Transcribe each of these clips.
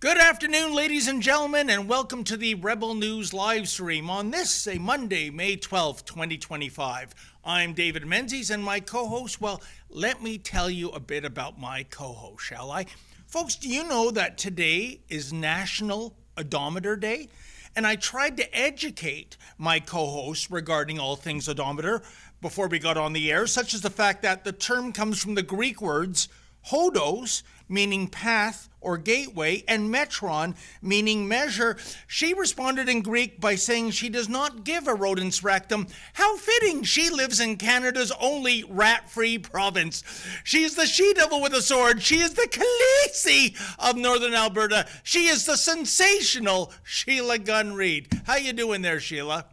Good afternoon, ladies and gentlemen, and welcome to the Rebel News live stream on this, a Monday, May 12th, 2025. I'm David Menzies, and my co-host, well, let me tell you a bit about my co-host, shall I? Folks, do you know that today is National Odometer Day? And I tried to educate my co-host regarding all things odometer before we got on the air, such as the fact that the term comes from the Greek words hodos, meaning path or gateway, and metron, meaning measure. She responded in Greek by saying she does not give a rodent's rectum. How fitting, she lives in Canada's only rat-free province. She is the she-devil with a sword. She is the Khaleesi of Northern Alberta. She is the sensational Sheila Gunn Reid. How you doing there, Sheila?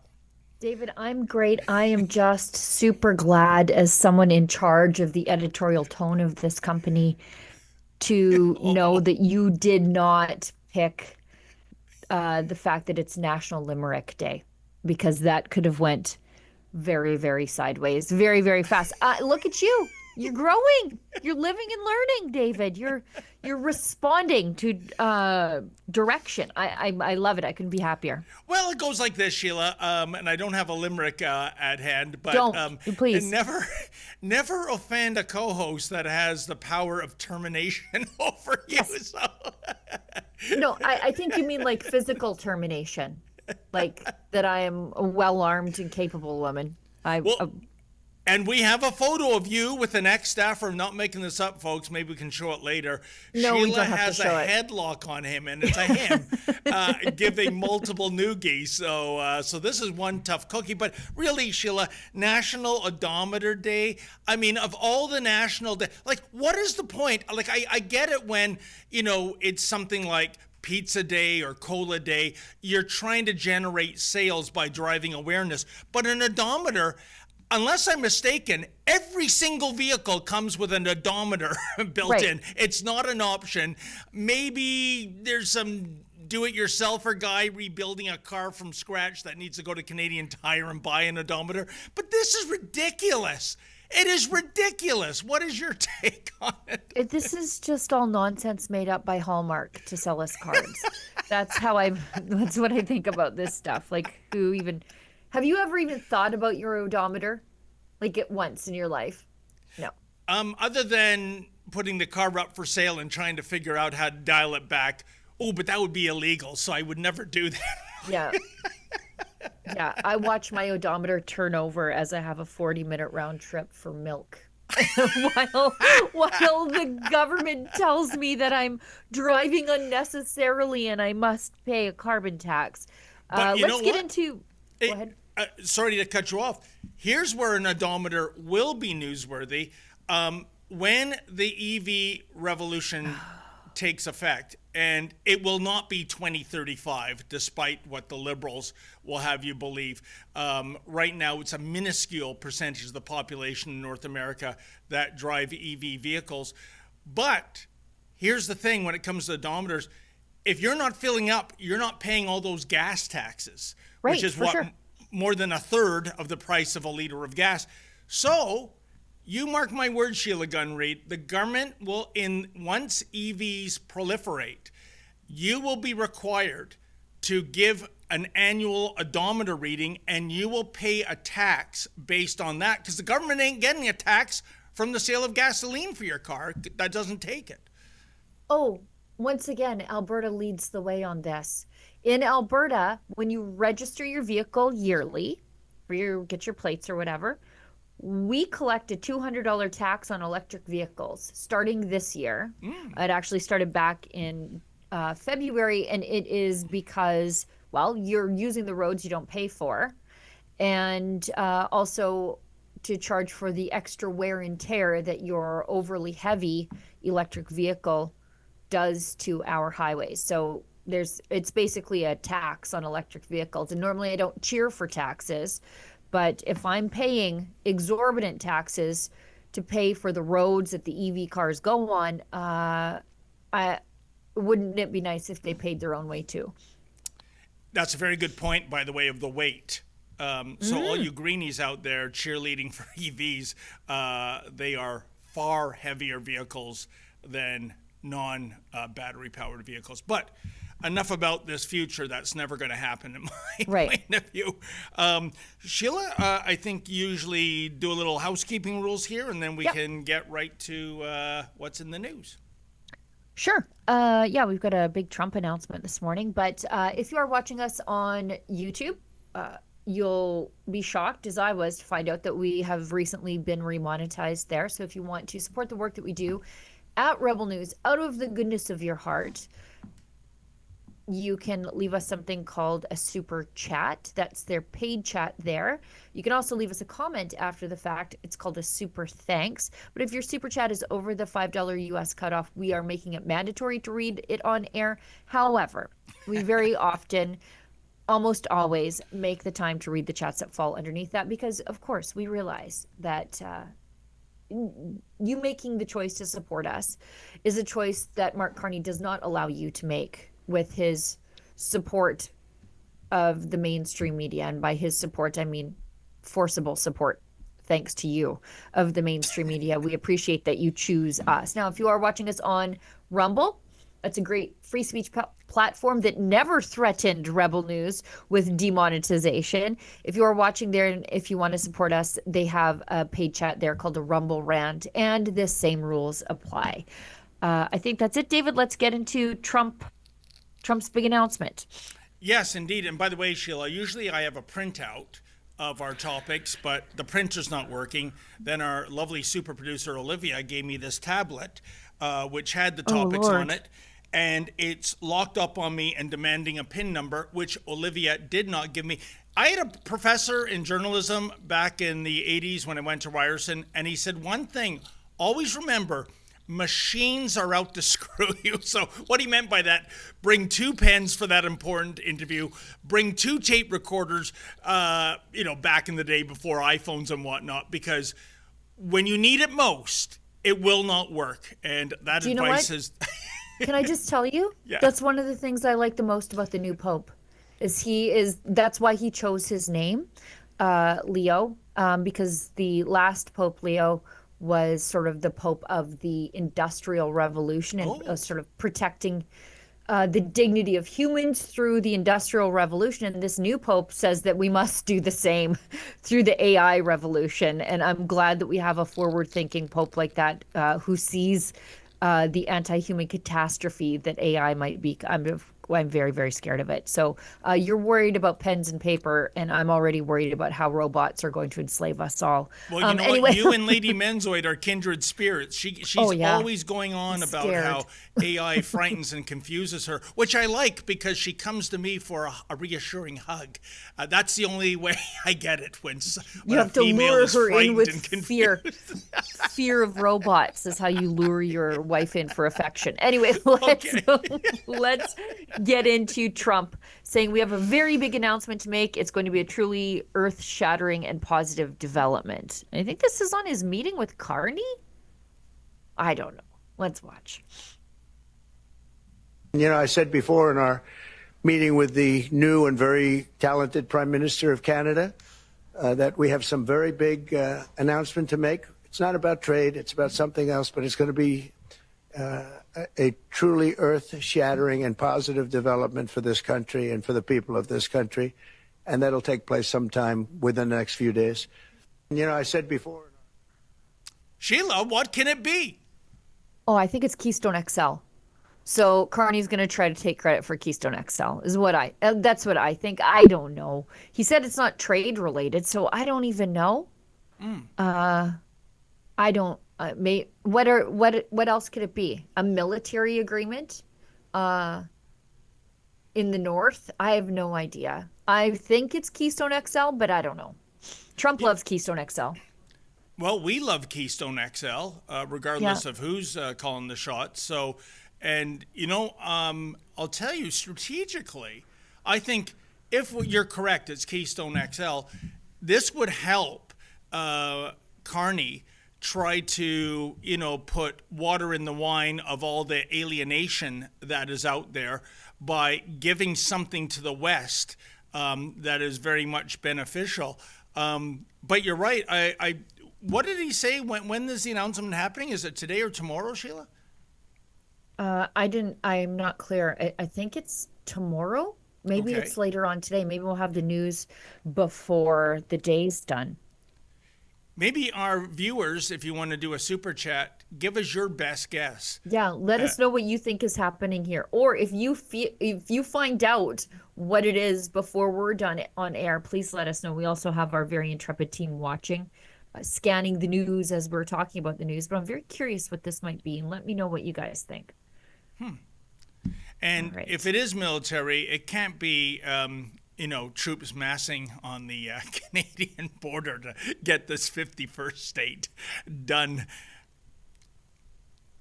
David, I'm great. I am just super glad, as someone in charge of the editorial tone of this company, to know that you did not pick the fact that it's National Limerick Day, because that could have went very, very sideways, very, very fast. Look at you. You're growing. You're living and learning, David. You're responding to direction. I love it. I couldn't be happier. Well, it goes like this, Sheila, and I don't have a limerick at hand, but Don't, please. Never offend a co-host that has the power of termination over you. Yes. So. No, I think you mean like physical termination, like that I am a well-armed and capable woman. And we have a photo of you with an ex-staffer. I'm not making this up, folks. Maybe we can show it later. No, Sheila we don't have has to show a it. headlock on him, and it's a him giving multiple noogies. So this is one tough cookie. But really, Sheila, National Odometer Day. I mean, of all the national day, like, what is the point? Like, I get it when, it's something like Pizza Day or Cola Day. You're trying to generate sales by driving awareness. But an odometer, unless I'm mistaken, every single vehicle comes with an odometer built in. It's not an option. Maybe there's some do-it-yourselfer guy rebuilding a car from scratch that needs to go to Canadian Tire and buy an odometer. But this is ridiculous. It is ridiculous. What is your take on it? This is just all nonsense made up by Hallmark to sell us cards. That's what I think about this stuff. Like, have you ever even thought about your odometer? Like, at once in your life? No. Other than putting the car up for sale and trying to figure out how to dial it back. Oh, but that would be illegal, so I would never do that. Yeah. Yeah. I watch my odometer turn over as I have a 40-minute round trip for milk. while while the government tells me that I'm driving unnecessarily and I must pay a carbon tax. But you know Let's get what? into. Go ahead. Sorry to cut you off. Here's where an odometer will be newsworthy. When the EV revolution takes effect, and it will not be 2035, despite what the liberals will have you believe. Right now, it's a minuscule percentage of the population in North America that drive EV vehicles. But here's the thing when it comes to odometers, if you're not filling up, you're not paying all those gas taxes, Right, which is for what sure. more than a third of the price of a liter of gas. So you mark my words, Sheila Gunn-Reid, the government will, once EVs proliferate, you will be required to give an annual odometer reading, and you will pay a tax based on that, because the government ain't getting a tax from the sale of gasoline for your car. That doesn't take it. Oh, once again, Alberta leads the way on this. In Alberta, when you register your vehicle yearly, or get your plates or whatever, we collect a $200 tax on electric vehicles starting this year. It actually started back in February, and it is because, well, you're using the roads you don't pay for, and also to charge for the extra wear and tear that your overly heavy electric vehicle does to our highways. So it's basically a tax on electric vehicles. And normally I don't cheer for taxes, but if I'm paying exorbitant taxes to pay for the roads that the EV cars go on, wouldn't it be nice if they paid their own way too? That's a very good point, by the way, of the weight. So all you greenies out there cheerleading for EVs, they are far heavier vehicles than non-battery powered vehicles. But enough about this future that's never going to happen in my point of view. Sheila, I think you usually do a little housekeeping rules here, and then we can get right to what's in the news. Sure. Yeah, we've got a big Trump announcement this morning, but if you are watching us on YouTube, you'll be shocked, as I was, to find out that we have recently been remonetized there. So if you want to support the work that we do at Rebel News out of the goodness of your heart, you can leave us something called a super chat. That's their paid chat there. You can also leave us a comment after the fact. It's called a super thanks. But if your super chat is over the $5 US cutoff, we are making it mandatory to read it on air. However, we very often, almost always, make the time to read the chats that fall underneath that, because of course we realize that you making the choice to support us is a choice that Mark Carney does not allow you to make with his support of the mainstream media. And by his support, I mean forcible support, thanks to you, of the mainstream media. We appreciate that you choose us. Now, if you are watching us on Rumble, that's a great free speech platform that never threatened Rebel News with demonetization. If you are watching there and if you want to support us, they have a paid chat there called a Rumble Rant, and the same rules apply. I think that's it, David. Let's get into Trump's big announcement. Yes, indeed. And by the way, Sheila, usually I have a printout of our topics, but the printer's not working. Then our lovely super producer, Olivia, gave me this tablet, which had the topics on it. And it's locked up on me and demanding a PIN number, which Olivia did not give me. I had a professor in journalism back in the 80s when I went to Ryerson, and he said one thing, always remember, machines are out to screw you. So what he meant by that, bring 2 pens for that important interview, bring 2 tape recorders, back in the day before iPhones and whatnot, because when you need it most, it will not work. And that advice is... Can I just tell you? Yeah. That's one of the things I like the most about the new Pope. That's why he chose his name, Leo, because the last Pope, Leo, was sort of the Pope of the Industrial Revolution and sort of protecting the dignity of humans through the Industrial Revolution. And this new Pope says that we must do the same through the AI revolution. And I'm glad that we have a forward-thinking Pope like that who sees the anti-human catastrophe that AI might be. I'm very, very scared of it. So you're worried about pens and paper, and I'm already worried about how robots are going to enslave us all. Well, you know Anyway, what? You and Lady Menzoid are kindred spirits. oh She's yeah, always going on about scared. how AI frightens and confuses her, which I like because she comes to me for a reassuring hug. That's the only way I get it You when a have to female lure is her in frightened with and fear. confused. Fear of robots is how you lure your wife in for affection. Anyway, let's Okay. let's get into Trump saying we have a very big announcement to make. It's going to be a truly earth-shattering and positive development. I think this is on his meeting with Carney. I don't know. Let's watch. I said before in our meeting with the new and very talented Prime Minister of Canada that we have some very big announcement to make. It's not about trade, it's about something else, but it's going to be a truly earth-shattering and positive development for this country and for the people of this country. And that'll take place sometime within the next few days. I said before. Sheila, what can it be? Oh, I think it's Keystone XL. So Carney's going to try to take credit for Keystone XL is what that's what I think. I don't know. He said it's not trade related, so I don't even know. I don't what else could it be? A military agreement in the north? I have no idea. I think it's Keystone XL, but I don't know. Trump loves Keystone XL. Well, we love Keystone XL, regardless of who's calling the shots. So, and I'll tell you strategically, I think if you're correct, it's Keystone XL. This would help Carney try to, put water in the wine of all the alienation that is out there by giving something to the West that is very much beneficial. But you're right. What did he say? When is the announcement happening? Is it today or tomorrow, Sheila? I'm not clear. I think it's tomorrow. Maybe Okay. it's later on today. Maybe we'll have the news before the day's done. Maybe our viewers, if you want to do a super chat, give us your best guess. Yeah, let us know what you think is happening here. Or if you find out what it is before we're done on air, please let us know. We also have our very intrepid team watching, scanning the news as we're talking about the news. But I'm very curious what this might be, and let me know what you guys think. And All right. if it is military, it can't be, troops massing on the Canadian border to get this 51st state done.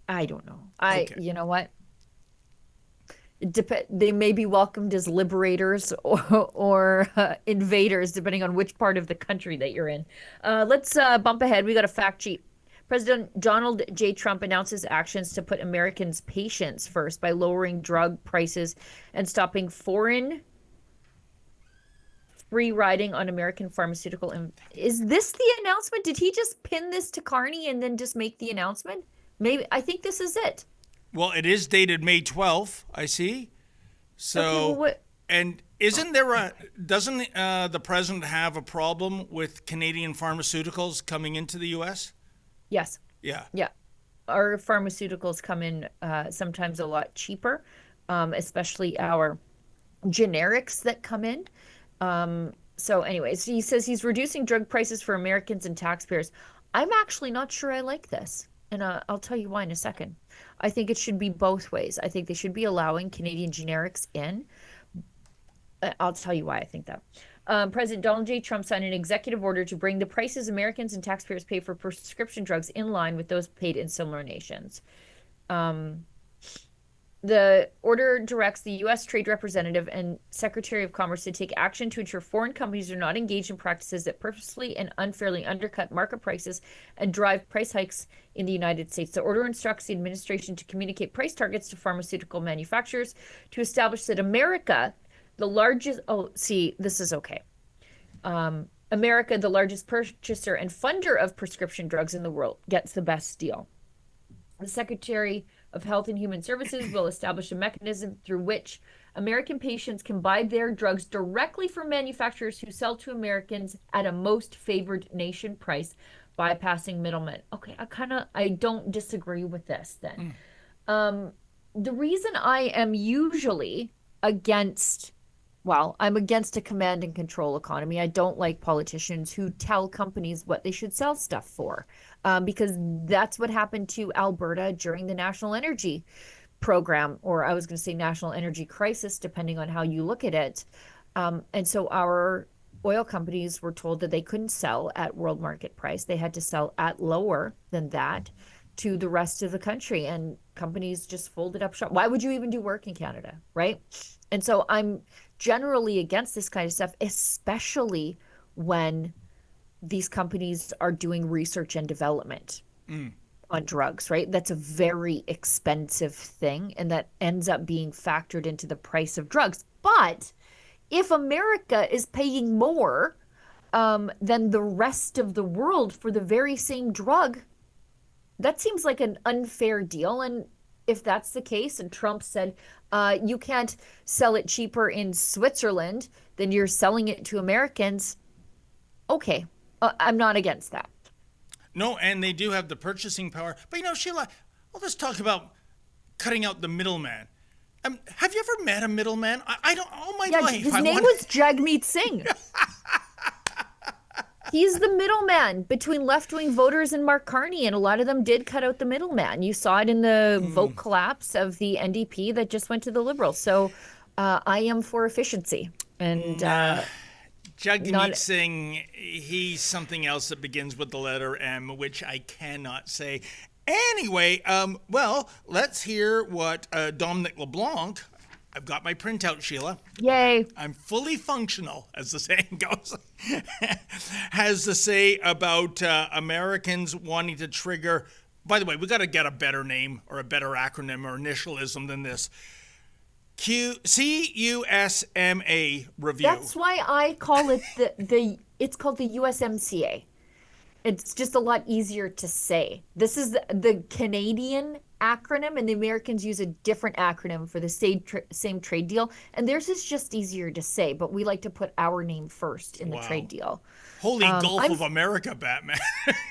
I don't know. Okay. You know what? They may be welcomed as liberators or invaders, depending on which part of the country that you're in. Let's bump ahead. We got a fact sheet. President Donald J. Trump announces actions to put Americans' patients first by lowering drug prices and stopping foreign free riding on American pharmaceutical. Is this the announcement? Did he just pin this to Carney and then just make the announcement? Maybe. I think this is it. Well, it is dated May 12th, I see. So, Okay, well, what? and doesn't the president have a problem with Canadian pharmaceuticals coming into the U.S.? Yes. Yeah. Yeah. Our pharmaceuticals come in sometimes a lot cheaper, especially our generics that come in. So anyways, he says he's reducing drug prices for Americans and taxpayers. I'm actually not sure I like this. And I'll tell you why in a second. I think it should be both ways. I think they should be allowing Canadian generics in. I'll tell you why I think that. President Donald J. Trump signed an executive order to bring the prices Americans and taxpayers pay for prescription drugs in line with those paid in similar nations. The order directs the U.S. Trade Representative and Secretary of Commerce to take action to ensure foreign companies are not engaged in practices that purposely and unfairly undercut market prices and drive price hikes in the United States. The order instructs the administration to communicate price targets to pharmaceutical manufacturers to establish that America, the largest, this is okay. America, the largest purchaser and funder of prescription drugs in the world, gets the best deal. The Secretary of Health and Human Services will establish a mechanism through which American patients can buy their drugs directly from manufacturers who sell to Americans at a most favored nation price, bypassing middlemen. Okay, I don't disagree with this then. The reason I am usually against, well, I'm against a command and control economy. I don't like politicians who tell companies what they should sell stuff for, because that's what happened to Alberta during the National Energy Program, or I was going to say National Energy Crisis, depending on how you look at it. And so our oil companies were told that they couldn't sell at world market price. They had to sell at lower than that to the rest of the country, and companies just folded up shop. Why would you even do work in Canada, right? And so I'm generally against this kind of stuff, especially when these companies are doing research and development on drugs, right? That's a very expensive thing, and that ends up being factored into the price of drugs. But if America is paying more than the rest of the world for the very same drug, that seems like an unfair deal. And if that's the case, and Trump said you can't sell it cheaper in Switzerland than you're selling it to Americans, okay, I'm not against that. No, and they do have the purchasing power. But, Sheila, let's talk about cutting out the middleman. Have you ever met a middleman? I don't, all my life. His name was Jagmeet Singh. He's the middleman between left-wing voters and Mark Carney, and a lot of them did cut out the middleman. You saw it in the vote collapse of the NDP that just went to the Liberals. So I am for efficiency. And Jagmeet Singh, he's something else that begins with the letter M, which I cannot say. Anyway, well, let's hear what Dominic LeBlanc, I've got my printout, Sheila. Yay. I'm fully functional, as the saying goes, has to say about Americans wanting to trigger. By the way, we got to get a better name or a better acronym or initialism than this. CUSMA review. That's why I call it it's called the USMCA. It's just a lot easier to say. This is the Canadian acronym, and the Americans use a different acronym for the same trade deal. And theirs is just easier to say, but we like to put our name first in the trade deal. Holy Gulf of America, Batman.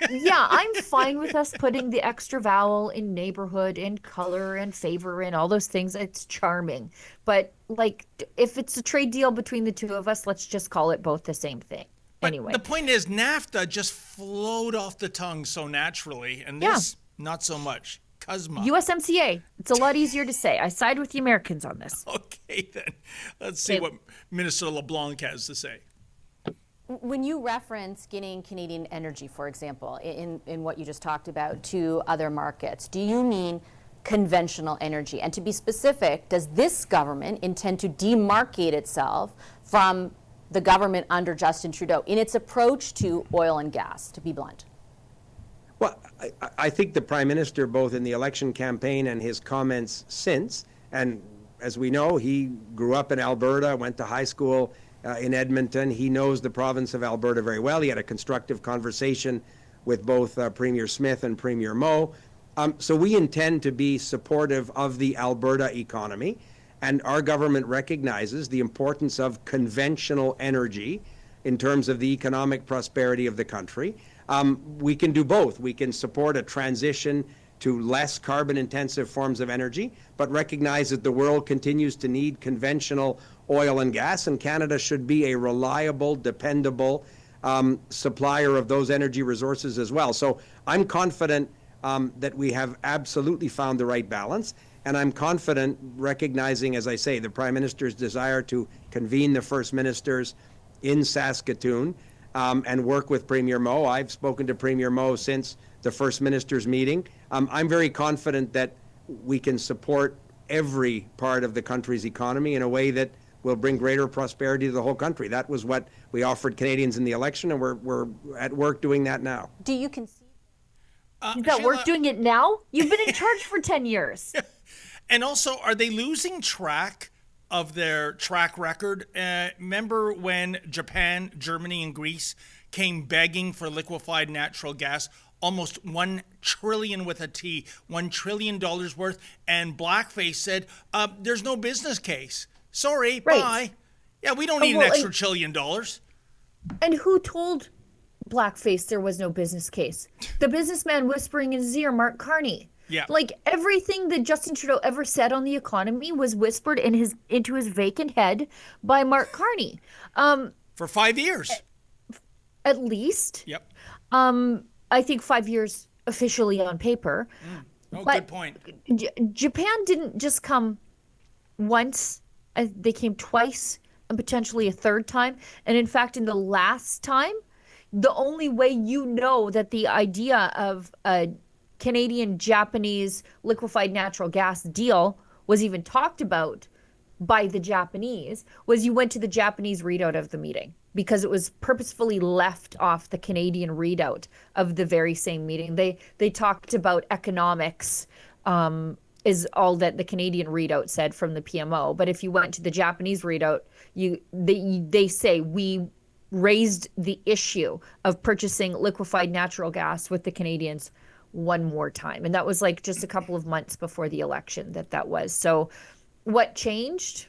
Yeah, I'm fine with us putting the extra vowel in neighborhood and color and favor and all those things. It's charming. But if it's a trade deal between the two of us, let's just call it both the same thing. But anyway, the point is, NAFTA just flowed off the tongue so naturally, and this not so much. USMCA. It's a lot easier to say. I side with the Americans on this. Okay, then. Let's see what Minister LeBlanc has to say. When you reference getting Canadian energy, for example, in what you just talked about, to other markets, do you mean conventional energy? And to be specific, does this government intend to demarcate itself from the government under Justin Trudeau in its approach to oil and gas, to be blunt? Well, I think the Prime Minister, both in the election campaign and his comments since, and as we know, he grew up in Alberta, went to high school in Edmonton. He knows the province of Alberta very well. He had a constructive conversation with both Premier Smith and Premier Moe. So we intend to be supportive of the Alberta economy, and our government recognizes the importance of conventional energy in terms of the economic prosperity of the country. We can do both. We can support a transition to less carbon-intensive forms of energy, but recognize that the world continues to need conventional oil and gas, and Canada should be a reliable, dependable supplier of those energy resources as well. So I'm confident that we have absolutely found the right balance, and I'm confident, recognizing, as I say, the Prime Minister's desire to convene the First Ministers in Saskatoon and work with Premier Moe. I've spoken to Premier Moe since the First Minister's meeting. I'm very confident that we can support every part of the country's economy in a way that will bring greater prosperity to the whole country. That was what we offered Canadians in the election, and we're at work doing that now. Do you concede? Is that work doing it now? You've been in charge for 10 years. And also, are they losing track of their track record? Remember when Japan, Germany, and Greece came begging for liquefied natural gas? almost 1 trillion with a T, $1 trillion worth. And Blackface said, there's no business case. Sorry, Right. bye. Yeah, we don't need an well, extra $1 trillion. And who told Blackface there was no business case? The businessman whispering in his ear, Mark Carney. Yeah. Like everything that Justin Trudeau ever said on the economy was whispered into his vacant head by Mark Carney. For 5 years. At least. Yep. I think 5 years officially on paper. Oh, But good point. Japan didn't just come once, they came twice and potentially a third time. And in fact, in the last time, the only way you know that the idea of a Canadian-Japanese liquefied natural gas deal was even talked about by the Japanese was you went to the Japanese readout of the meeting, because it was purposefully left off the Canadian readout of the very same meeting. They talked about economics, is all that the Canadian readout said from the PMO. But if you went to the Japanese readout, they say we raised the issue of purchasing liquefied natural gas with the Canadians one more time. And that was like just a couple of months before the election that was. So what changed?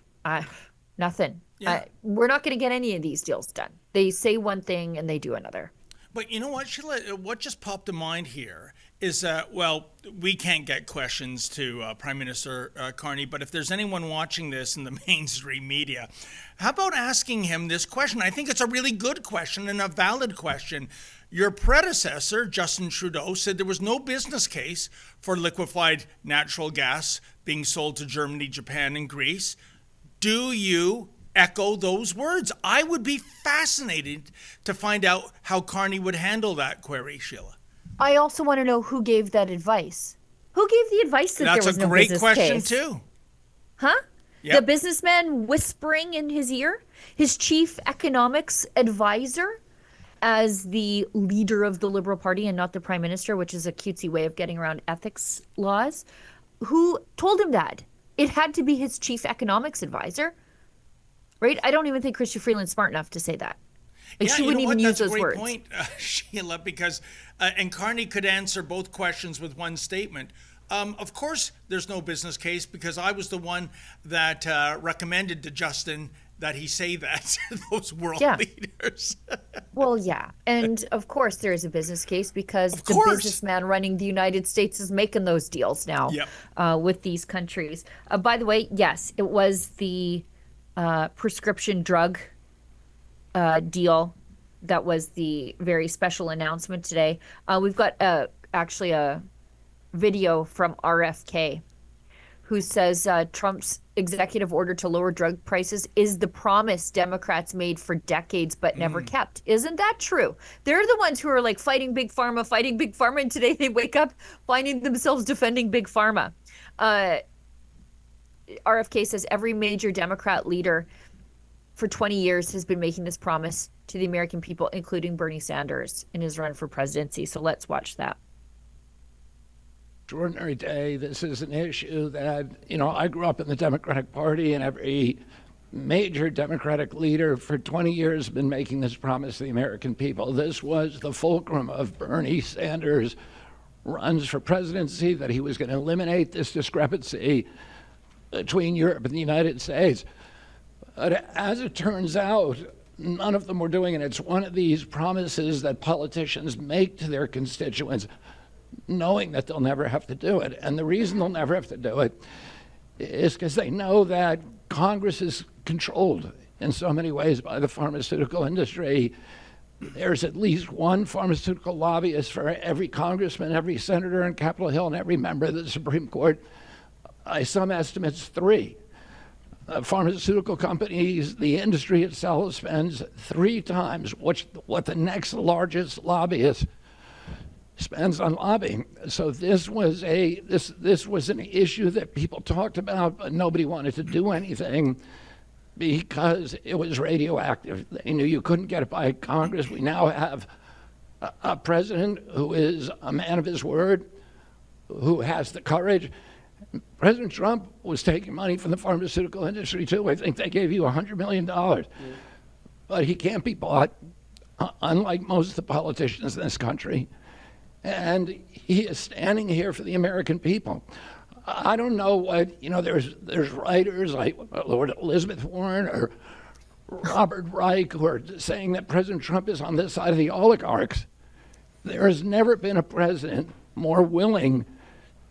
Nothing. Yeah. We're not going to get any of these deals done. They say one thing and they do another. But you know what, Sheila? What just popped to mind here is, we can't get questions to Prime Minister Carney, but if there's anyone watching this in the mainstream media, how about asking him this question? I think it's a really good question and a valid question. Your predecessor, Justin Trudeau, said there was no business case for liquefied natural gas being sold to Germany, Japan, and Greece. Do you echo those words? I would be fascinated to find out how Carney would handle that query, Sheila. I also want to know who gave that advice. Who gave the advice that That's there was a no great business question, case? too. Huh? Yep. The businessman whispering in his ear, his chief economics advisor as the leader of the Liberal Party and not the Prime Minister, which is a cutesy way of getting around ethics laws. Who told him that? It had to be his chief economics advisor, right? I don't even think Chrystia Freeland's smart enough to say that. Like, she wouldn't even use those words. That's a great point, Sheila, because, and Carney could answer both questions with one statement. Of course, there's no business case because I was the one that recommended to Justin that he say that to those world leaders. Well, yeah. And of course there is a business case because the businessman running the United States is making those deals now with these countries. By the way, yes, it was the prescription drug deal that was the very special announcement today. We've got actually a video from RFK who says Trump's executive order to lower drug prices is the promise Democrats made for decades but never kept. Isn't that true? They're the ones who are like fighting Big Pharma, and today they wake up finding themselves defending Big Pharma. RFK says every major Democrat leader for 20 years has been making this promise to the American people, including Bernie Sanders in his run for presidency. So let's watch that. Extraordinary day. This is an issue that, I grew up in the Democratic Party, and every major Democratic leader for 20 years has been making this promise to the American people. This was the fulcrum of Bernie Sanders' runs for presidency, that he was going to eliminate this discrepancy between Europe and the United States. But as it turns out, none of them were doing it. It's one of these promises that politicians make to their constituents, knowing that they'll never have to do it. And the reason they'll never have to do it is because they know that Congress is controlled in so many ways by the pharmaceutical industry. There's at least one pharmaceutical lobbyist for every congressman, every senator on Capitol Hill, and every member of the Supreme Court. By some estimates, 3. Pharmaceutical companies, the industry itself spends 3 times what the next largest lobbyist spends on lobbying. So this was an issue that people talked about, but nobody wanted to do anything because it was radioactive. They knew you couldn't get it by Congress. We now have a president who is a man of his word, who has the courage. President Trump was taking money from the pharmaceutical industry too. I think they gave you $100 million. But he can't be bought, unlike most of the politicians in this country. and he is standing here for the American people. I don't know what, there's writers like Lord Elizabeth Warren or Robert Reich who are saying that President Trump is on this side of the oligarchs. There has never been a president more willing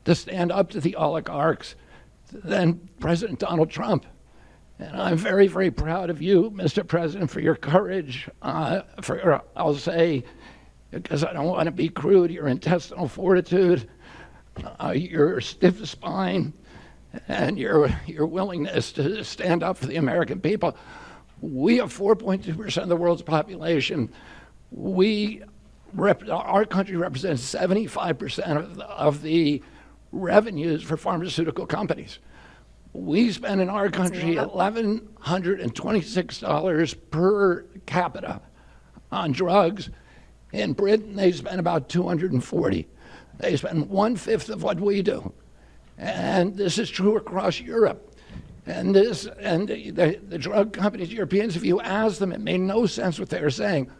to stand up to the oligarchs than President Donald Trump. And I'm very, very proud of you, Mr. President, for your courage, I'll say, because I don't want to be crude, your intestinal fortitude, your stiff spine, and your willingness to stand up for the American people. We have 4.2% of the world's population. Our country represents 75% of the revenues for pharmaceutical companies. We spend in our country $1,126 per capita on drugs. In Britain, they spend about $240. They spend 1/5 of what we do. And this is true across Europe. And the drug companies, Europeans, if you ask them, it made no sense what they were saying.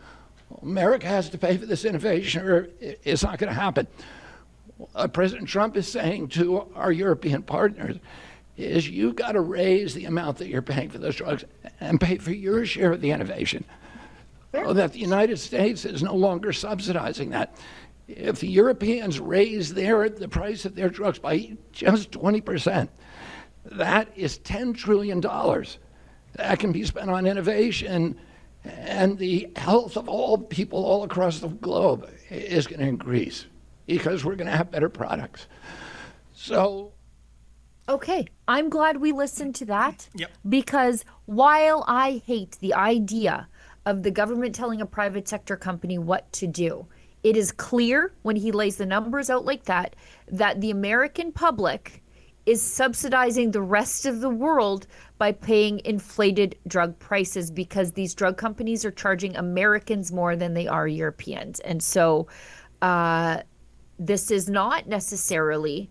America has to pay for this innovation or it's not going to happen. What President Trump is saying to our European partners is you got to raise the amount that you're paying for those drugs and pay for your share of the innovation. So that the United States is no longer subsidizing that. If the Europeans raise the price of their drugs by just 20%, that is $10 trillion that can be spent on innovation, and the health of all people all across the globe is going to increase because we're going to have better products. So, Okay, I'm glad we listened to that. Yep. Because while I hate the idea of the government telling a private sector company what to do, it is clear when he lays the numbers out like that the American public is subsidizing the rest of the world by paying inflated drug prices because these drug companies are charging Americans more than they are Europeans. And so this is not necessarily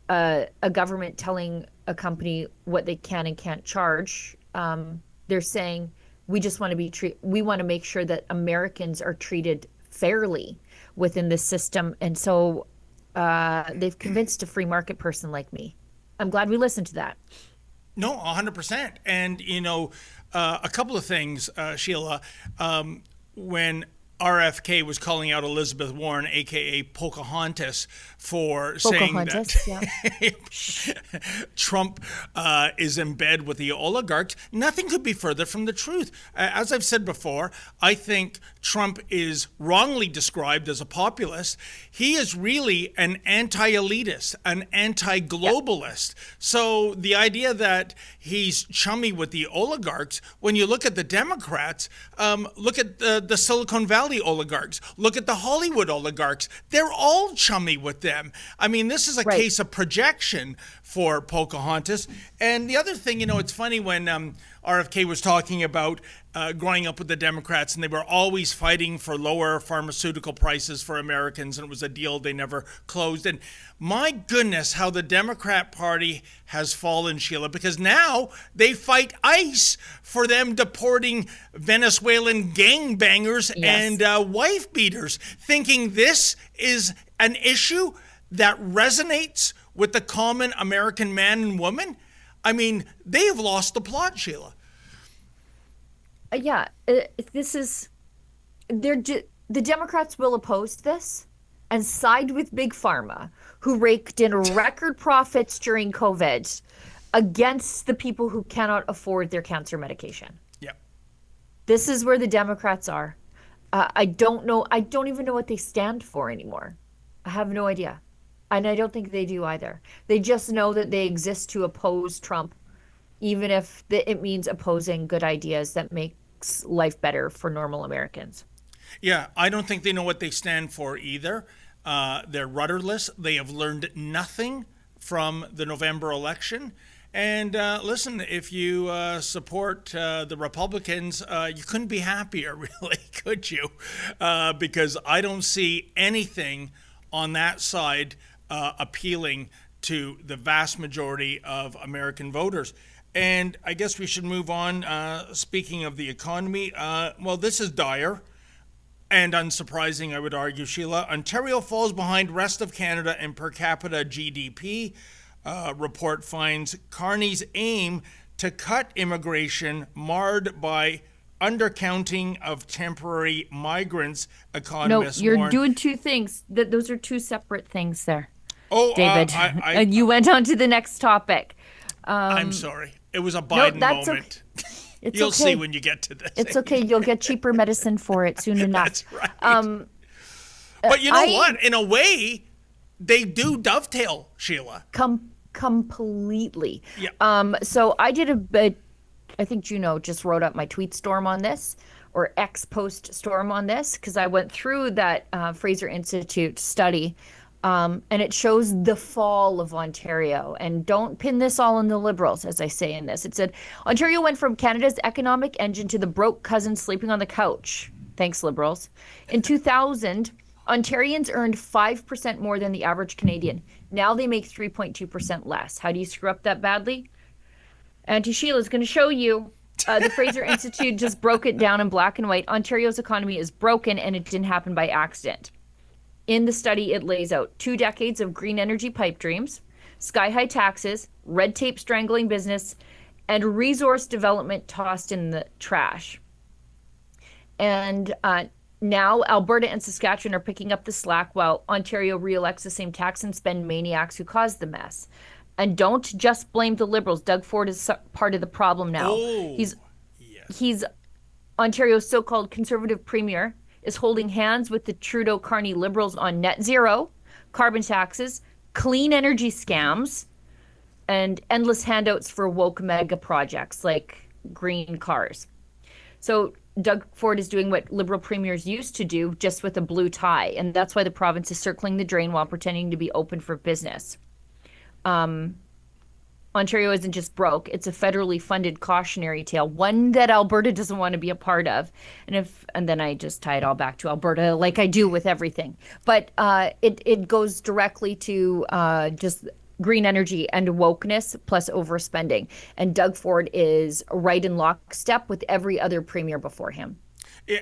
a government telling a company what they can and can't charge. They're saying we just want to we want to make sure that Americans are treated fairly within this system. And so they've convinced a free market person like me. I'm glad we listened to that. No, 100%. And, a couple of things, Sheila. When RFK was calling out Elizabeth Warren, a.k.a. Pocahontas, for saying that Trump is in bed with the oligarchs, nothing could be further from the truth. As I've said before, I think Trump is wrongly described as a populist. He is really an anti-elitist, an anti-globalist. Yep. So the idea that he's chummy with the oligarchs, when you look at the Democrats, look at the Silicon Valley oligarchs, look at the Hollywood oligarchs, they're all chummy with them. I mean, this is a case of projection for Pocahontas. And the other thing, it's funny when RFK was talking about growing up with the Democrats, and they were always fighting for lower pharmaceutical prices for Americans, and it was a deal they never closed. And my goodness, how the Democrat Party has fallen, Sheila, because now they fight ICE for them deporting Venezuelan gangbangers and wife beaters, thinking this is an issue that resonates with the common American man and woman. I mean, they have lost the plot, Sheila. This is the Democrats will oppose this and side with Big Pharma, who raked in record profits during COVID, against the people who cannot afford their cancer medication. Yep. This is where the Democrats are. I don't know. I don't even know what they stand for anymore. I have no idea. And I don't think they do either. They just know that they exist to oppose Trump, even if it means opposing good ideas that makes life better for normal Americans. Yeah, I don't think they know what they stand for either. They're rudderless. They have learned nothing from the November election. And listen, if you support the Republicans, you couldn't be happier, really, could you? Because I don't see anything on that side appealing to the vast majority of American voters. And I guess we should move on. Speaking of the economy, well, this is dire. And unsurprising, I would argue, Sheila, Ontario falls behind rest of Canada in per capita GDP. Report finds Carney's aim to cut immigration marred by undercounting of temporary migrants, No, economists you're warn. doing two things. Those are two separate things there, Oh, David. And you went on to the next topic. I'm sorry. It was a Biden that's moment. It's You'll okay. see when you get to this. It's okay. You'll get cheaper medicine for it soon enough. That's right. But you know I- what? In a way, they do dovetail, Sheila. Completely. Yeah. So I did a bit. I think Juno just wrote up my tweet storm on this, or X post storm on this, because I went through that Fraser Institute study, and it shows the fall of Ontario. And don't pin this all on the Liberals, as I say in this. It said Ontario went from Canada's economic engine to the broke cousin sleeping on the couch. Thanks, Liberals. In 2000, Ontarians earned 5% more than the average Canadian. Now they make 3.2% less. How do you screw up that badly? Auntie Sheila's going to show you. The Fraser Institute just broke it down in black and white. Ontario's economy is broken, and it didn't happen by accident. In the study, it lays out 2 decades of green energy pipe dreams, sky-high taxes, red tape strangling business, and resource development tossed in the trash. And now Alberta and Saskatchewan are picking up the slack while Ontario re-elects the same tax and spend maniacs who caused the mess. And don't just blame the Liberals. Doug Ford is part of the problem now. Oh, He's Ontario's so-called conservative premier is holding hands with the Trudeau-Carney Liberals on net zero, carbon taxes, clean energy scams, and endless handouts for woke mega projects like green cars. So Doug Ford is doing what Liberal premiers used to do, just with a blue tie. And that's why the province is circling the drain while pretending to be open for business. Ontario isn't just broke, it's a federally funded cautionary tale, one that Alberta doesn't want to be a part of. And then I just tie it all back to Alberta like I do with everything. But it goes directly to just green energy and wokeness plus overspending. And Doug Ford is right in lockstep with every other premier before him.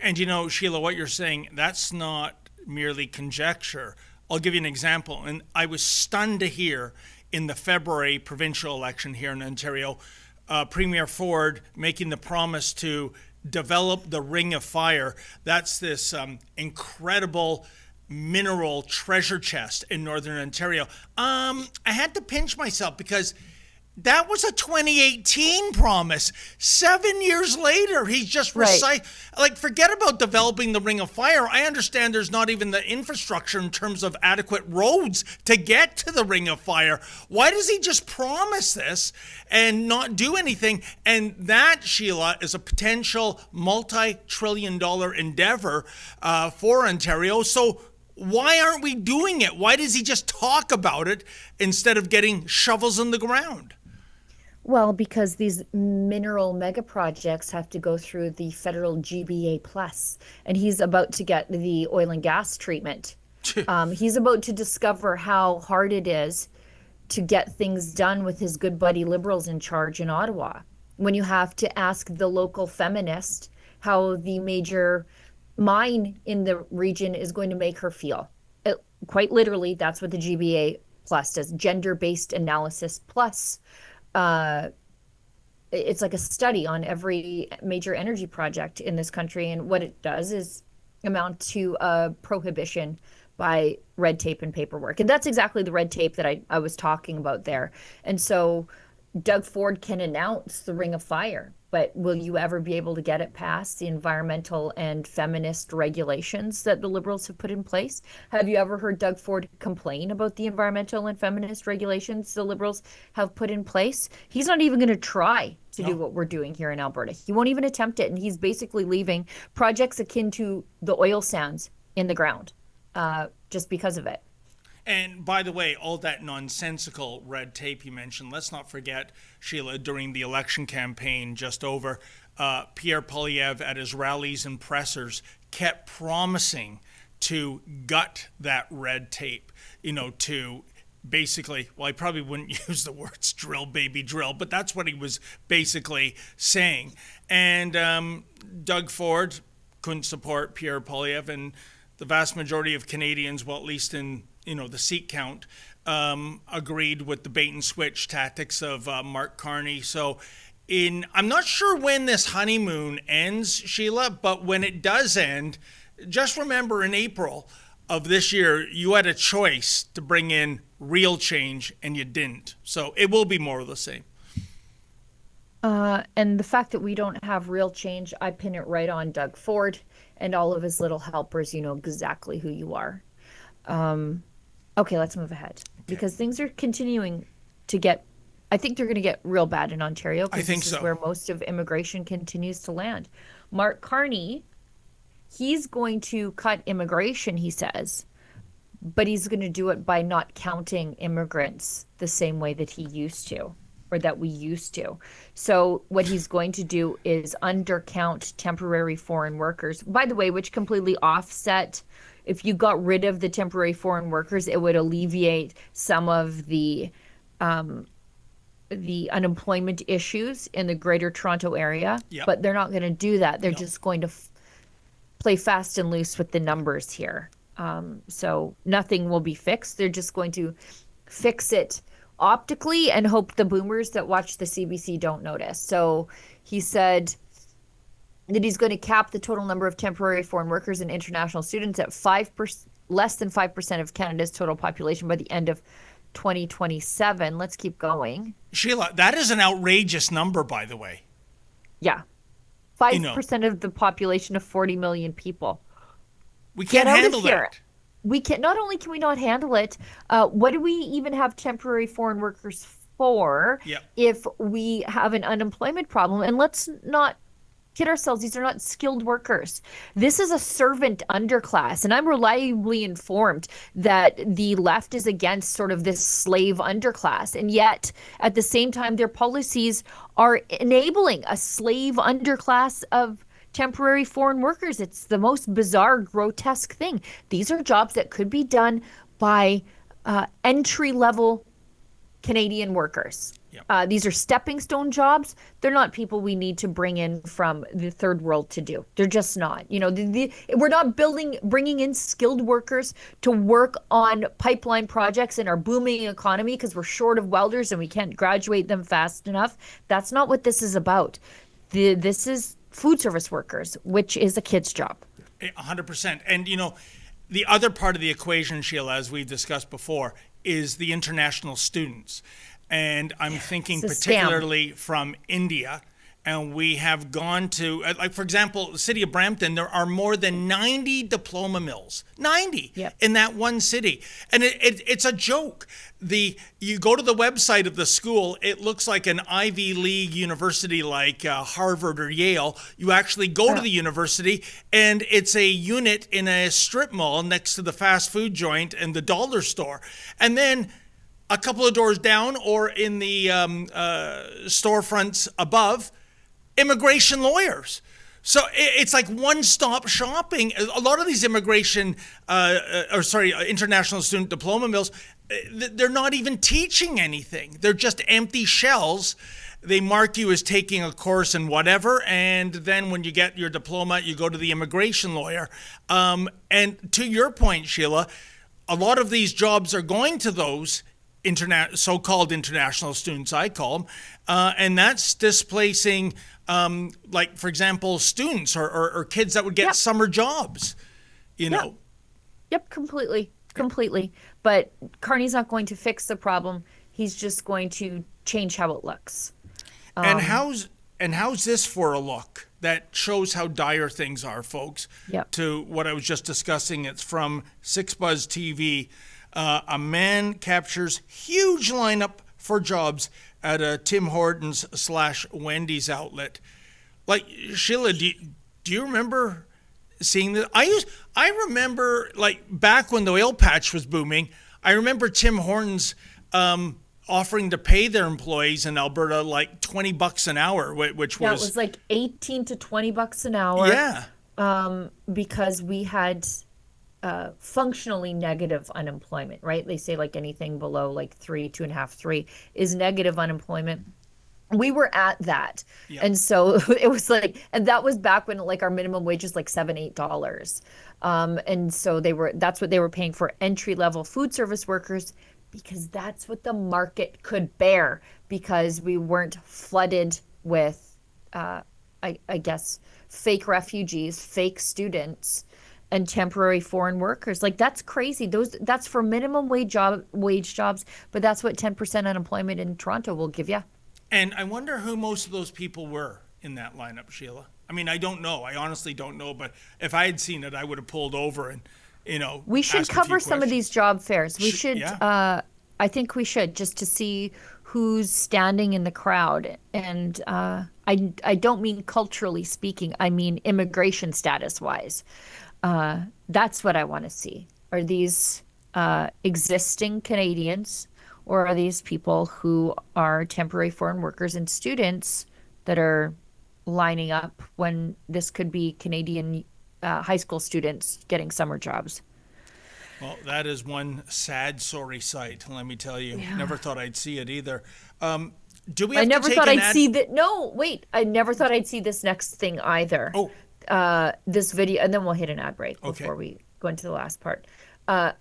And you know, Sheila, what you're saying, that's not merely conjecture. I'll give you an example. And I was stunned to hear in the February provincial election here in Ontario, Premier Ford making the promise to develop the Ring of Fire. That's this incredible mineral treasure chest in Northern Ontario. I had to pinch myself because that was a 2018 promise. 7 years later, he's just like, forget about developing the Ring of Fire. I understand there's not even the infrastructure in terms of adequate roads to get to the Ring of Fire. Why does he just promise this and not do anything? And that, Sheila, is a potential multi-trillion-dollar endeavor for Ontario. So why aren't we doing it? Why does he just talk about it instead of getting shovels in the ground? Well, because these mineral mega projects have to go through the federal GBA plus, and he's about to get the oil and gas treatment. He's about to discover how hard it is to get things done with his good buddy Liberals in charge in Ottawa. When you have to ask the local feminist how the major mine in the region is going to make her feel. Quite literally, that's what the GBA plus does, gender-based analysis plus. It's like a study on every major energy project in this country. And what it does is amount to a prohibition by red tape and paperwork. And that's exactly the red tape that I was talking about there. And so Doug Ford can announce the Ring of Fire, but will you ever be able to get it past the environmental and feminist regulations that the Liberals have put in place? Have you ever heard Doug Ford complain about the environmental and feminist regulations the Liberals have put in place? He's not even going to try to do what we're doing here in Alberta. He won't even attempt it, and he's basically leaving projects akin to the oil sands in the ground just because of it. And by the way, all that nonsensical red tape you mentioned, let's not forget, Sheila, during the election campaign just over, Pierre Poilievre at his rallies and pressers kept promising to gut that red tape, to basically, well, I probably wouldn't use the words drill, baby, drill, but that's what he was basically saying. And Doug Ford couldn't support Pierre Poilievre, and the vast majority of Canadians, well, at least in the seat count, agreed with the bait and switch tactics of Mark Carney. So I'm not sure when this honeymoon ends, Sheila, but when it does end, just remember in April of this year, you had a choice to bring in real change and you didn't. So it will be more of the same. And the fact that we don't have real change, I pin it right on Doug Ford and all of his little helpers. You know exactly who you are. Okay, let's move ahead because things are continuing to get, I think they're going to get real bad in Ontario. I think this so. is where most of immigration continues to land. Mark Carney, he's going to cut immigration, he says, but he's going to do it by not counting immigrants the same way that he used to, or that we used to. So what he's going to do is undercount temporary foreign workers, by the way, which completely offset. If you got rid of the temporary foreign workers, it would alleviate some of the unemployment issues in the Greater Toronto area. Yep. But they're not going to do that. They're just going to play fast and loose with the numbers here. So nothing will be fixed. They're just going to fix it optically and hope the boomers that watch the CBC don't notice. So he said that he's going to cap the total number of temporary foreign workers and international students at 5%, less than 5% of Canada's total population by the end of 2027. Let's keep going. Sheila, that is an outrageous number, by the way. Yeah. 5% of the population of 40 million people. We can't Get out handle of here. that. We can not only can we not handle it, what do we even have temporary foreign workers for Yep. if we have an unemployment problem? And let's not kid ourselves, these are not skilled workers. This is a servant underclass. And I'm reliably informed that the left is against sort of this slave underclass. And yet, at the same time, their policies are enabling a slave underclass of temporary foreign workers. It's the most bizarre, grotesque thing. These are jobs that could be done by entry-level Canadian workers. Yep. These are stepping stone jobs. They're not people we need to bring in from the third world to do. They're just not. You know, we're not bringing in skilled workers to work on pipeline projects in our booming economy because we're short of welders and we can't graduate them fast enough. That's not what this is about. This is food service workers, which is a kid's job. 100%. And, the other part of the equation, Sheila, as we've discussed before, is the international students. And I'm thinking It's a particularly from India. And we have gone to, like, for example, the city of Brampton, there are more than 90 diploma mills. 90 Yep. in that one city. And it's a joke. You go to the website of the school, it looks like an Ivy League university like Harvard or Yale. You actually go to the university, and it's a unit in a strip mall next to the fast food joint and the dollar store. And then a couple of doors down or in the storefronts above, immigration lawyers. So it's like one-stop shopping. A lot of these international student diploma mills, they're not even teaching anything. They're just empty shells. They mark you as taking a course in whatever, and then when you get your diploma, you go to the immigration lawyer. And to your point, Sheila, a lot of these jobs are going to those so-called international students, I call them, and that's displacing, like, for example, students or kids that would get summer jobs, know. Yep, completely. But Carney's not going to fix the problem. He's just going to change how it looks. And how's this for a look that shows how dire things are, folks? Yep. To what I was just discussing, it's from 6Buzz TV. A man captures huge lineup for jobs at a Tim Hortons / Wendy's outlet. Like, Sheila, do you remember seeing this? I remember, like, back when the oil patch was booming, I remember Tim Hortons offering to pay their employees in Alberta like $20 an hour, which was... Yeah, it was like 18 to $20 an hour. Yeah. Because we had functionally negative unemployment, right? They say like anything below like 2.5, 3 is negative unemployment. We were at that. Yeah. And so it was like, and that was back when like our minimum wage is like $7, $8. And so that's what they were paying for entry level food service workers, because that's what the market could bear, because we weren't flooded with, I guess, fake refugees, fake students, and temporary foreign workers. Like, that's crazy. That's for minimum wage jobs, but that's what 10% unemployment in Toronto will give you. And I wonder who most of those people were in that lineup, Sheila. I mean, I don't know. I honestly don't know. But if I had seen it, I would have pulled over and, we should asked a few cover some of questions. these job fairs. We should, yeah. I think we should, just to see who's standing in the crowd. And I don't mean culturally speaking, I mean immigration status wise. That's what I want to see. Are these existing Canadians, or are these people who are temporary foreign workers and students that are lining up when this could be Canadian high school students getting summer jobs? Well, that is one sad, sorry sight, let me tell you. Never thought I'd see it either. Do we have I never to take thought an I'd see that. No, wait. I never thought I'd see this next thing either. Oh. This video, and then we'll hit an ad break Okay. before we go into the last part. I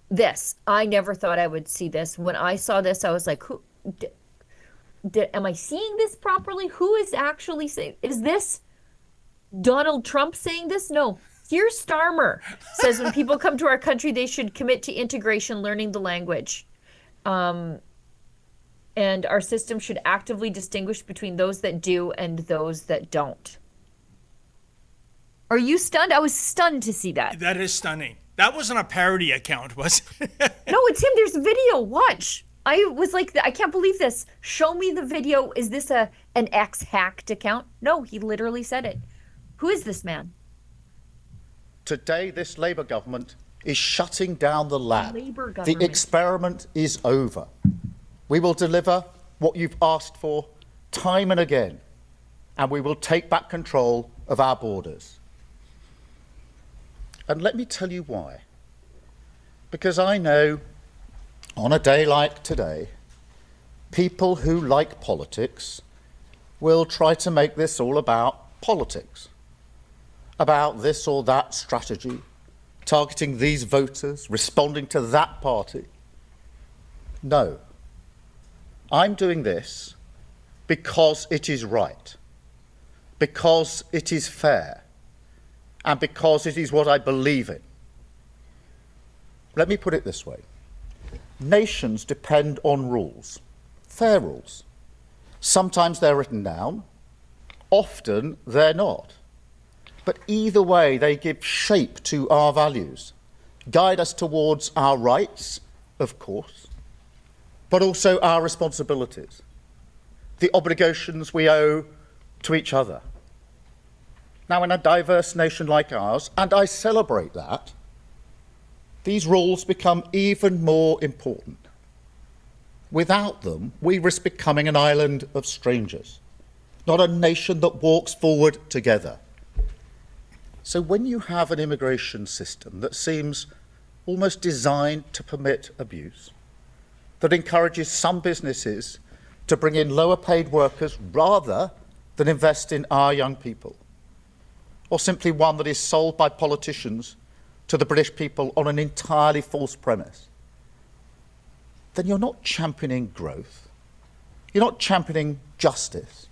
never thought I would see this. When I saw this, I was like, "Who? Am I seeing this properly? Who is actually saying? Is this Donald Trump saying this? No. Here's Starmer says when people come to our country, they should commit to integration, learning the language. And our system should actively distinguish between those that do and those that don't." Are you stunned? I was stunned to see that. That is stunning. That wasn't a parody account, was it? No, it's him. There's a video. Watch. I was like, I can't believe this. Show me the video. Is this an ex-hacked account? No, he literally said it. Who is this man? Today, this Labour government is shutting down the lab. Labour The government. experiment is over. We will deliver what you've asked for time and again, and we will take back control of our borders. And let me tell you why. Because I know, on a day like today, people who like politics will try to make this all about politics, about this or that strategy, targeting these voters, responding to that party. No. I'm doing this because it is right, because it is fair, and because it is what I believe in. Let me put it this way. Nations depend on rules, fair rules. Sometimes they're written down, often they're not. But either way, they give shape to our values, guide us towards our rights, of course, but also our responsibilities, the obligations we owe to each other. Now, in a diverse nation like ours, and I celebrate that, these rules become even more important. Without them, we risk becoming an island of strangers, not a nation that walks forward together. So when you have an immigration system that seems almost designed to permit abuse, that encourages some businesses to bring in lower paid workers rather than invest in our young people, or simply one that is sold by politicians to the British people on an entirely false premise, then you're not championing growth, you're not championing justice,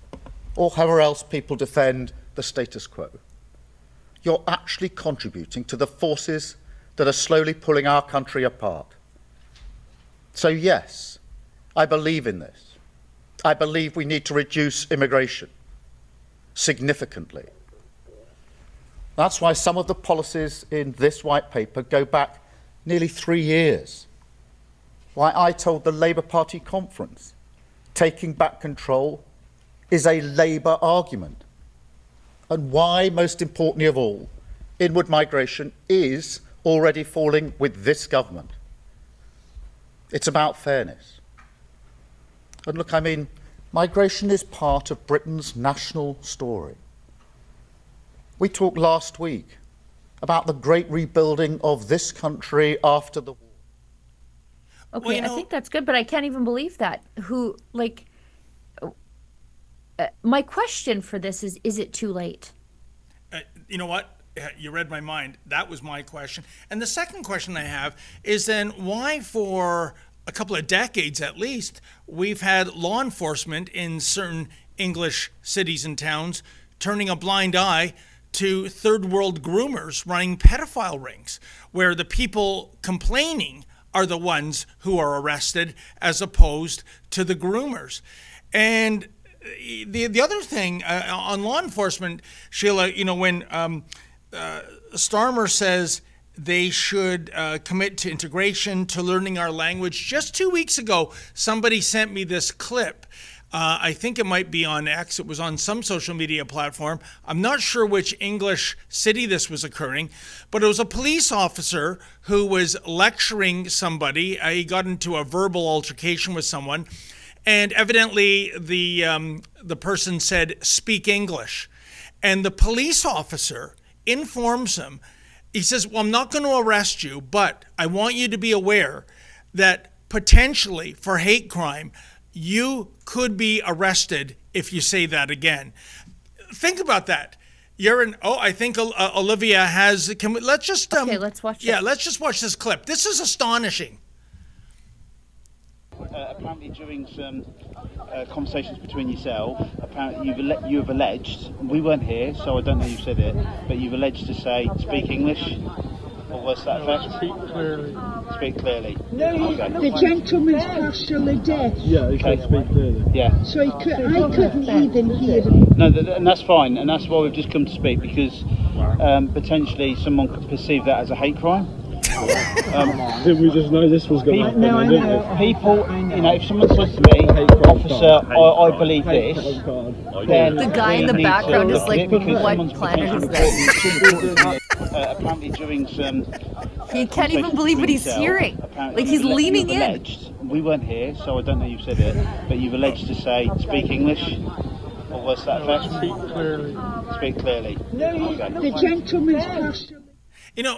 or however else people defend the status quo. You're actually contributing to the forces that are slowly pulling our country apart. So yes, I believe in this. I believe we need to reduce immigration significantly. That's why some of the policies in this white paper go back nearly 3 years. Why I told the Labour Party conference, taking back control is a Labour argument. And why, most importantly of all, inward migration is already falling with this government. It's about fairness. And look, I mean, migration is part of Britain's national story. We talked last week about the great rebuilding of this country after the war. Okay, I think that's good, but I can't even believe that. my question for this is it too late? You know what? You read my mind. That was my question. And the second question I have is then why, for a couple of decades at least, we've had law enforcement in certain English cities and towns turning a blind eye to third world groomers running pedophile rings, where the people complaining are the ones who are arrested as opposed to the groomers. And the other thing on law enforcement, Sheila, when Starmer says they should commit to integration, to learning our language. Just 2 weeks ago, somebody sent me this clip. I think it might be on X. It was on some social media platform. I'm not sure which English city this was occurring, but it was a police officer who was lecturing somebody. He got into a verbal altercation with someone, and evidently the person said, "Speak English." And the police officer informs him, he says, "Well, I'm not going to arrest you, but I want you to be aware that potentially for hate crime, you could be arrested if you say that again." Think about that. I think Olivia has, let's just, Okay, let's watch Yeah, it. let's just watch this clip. This is astonishing. Apparently during some conversations between yourself, apparently you have alleged, we weren't here, so I don't know who said it, but you've alleged to say, "Speak English," or what's that effect? Speak clearly. Speak clearly. No, Okay. the gentleman's partially deaf, Yeah, he can speak clearly. Yeah. so I couldn't even hear him. No, and that's fine, and that's why we've just come to speak, because potentially someone could perceive that as a hate crime. Didn't we just know this was going to happen? No, I know. People, if someone says to me, "Officer, I believe this," then The guy in the we need to background is look at like, it, because what someone's planet is potentially apparently during some He can't even believe what he's hearing. apparently Like, he's you've leaning in. alleged, we weren't here, so I don't know who said it, but you've alleged to say, "Speak English," or what's that effect? Speak clearly. Speak clearly. No, Okay. the gentleman's partially.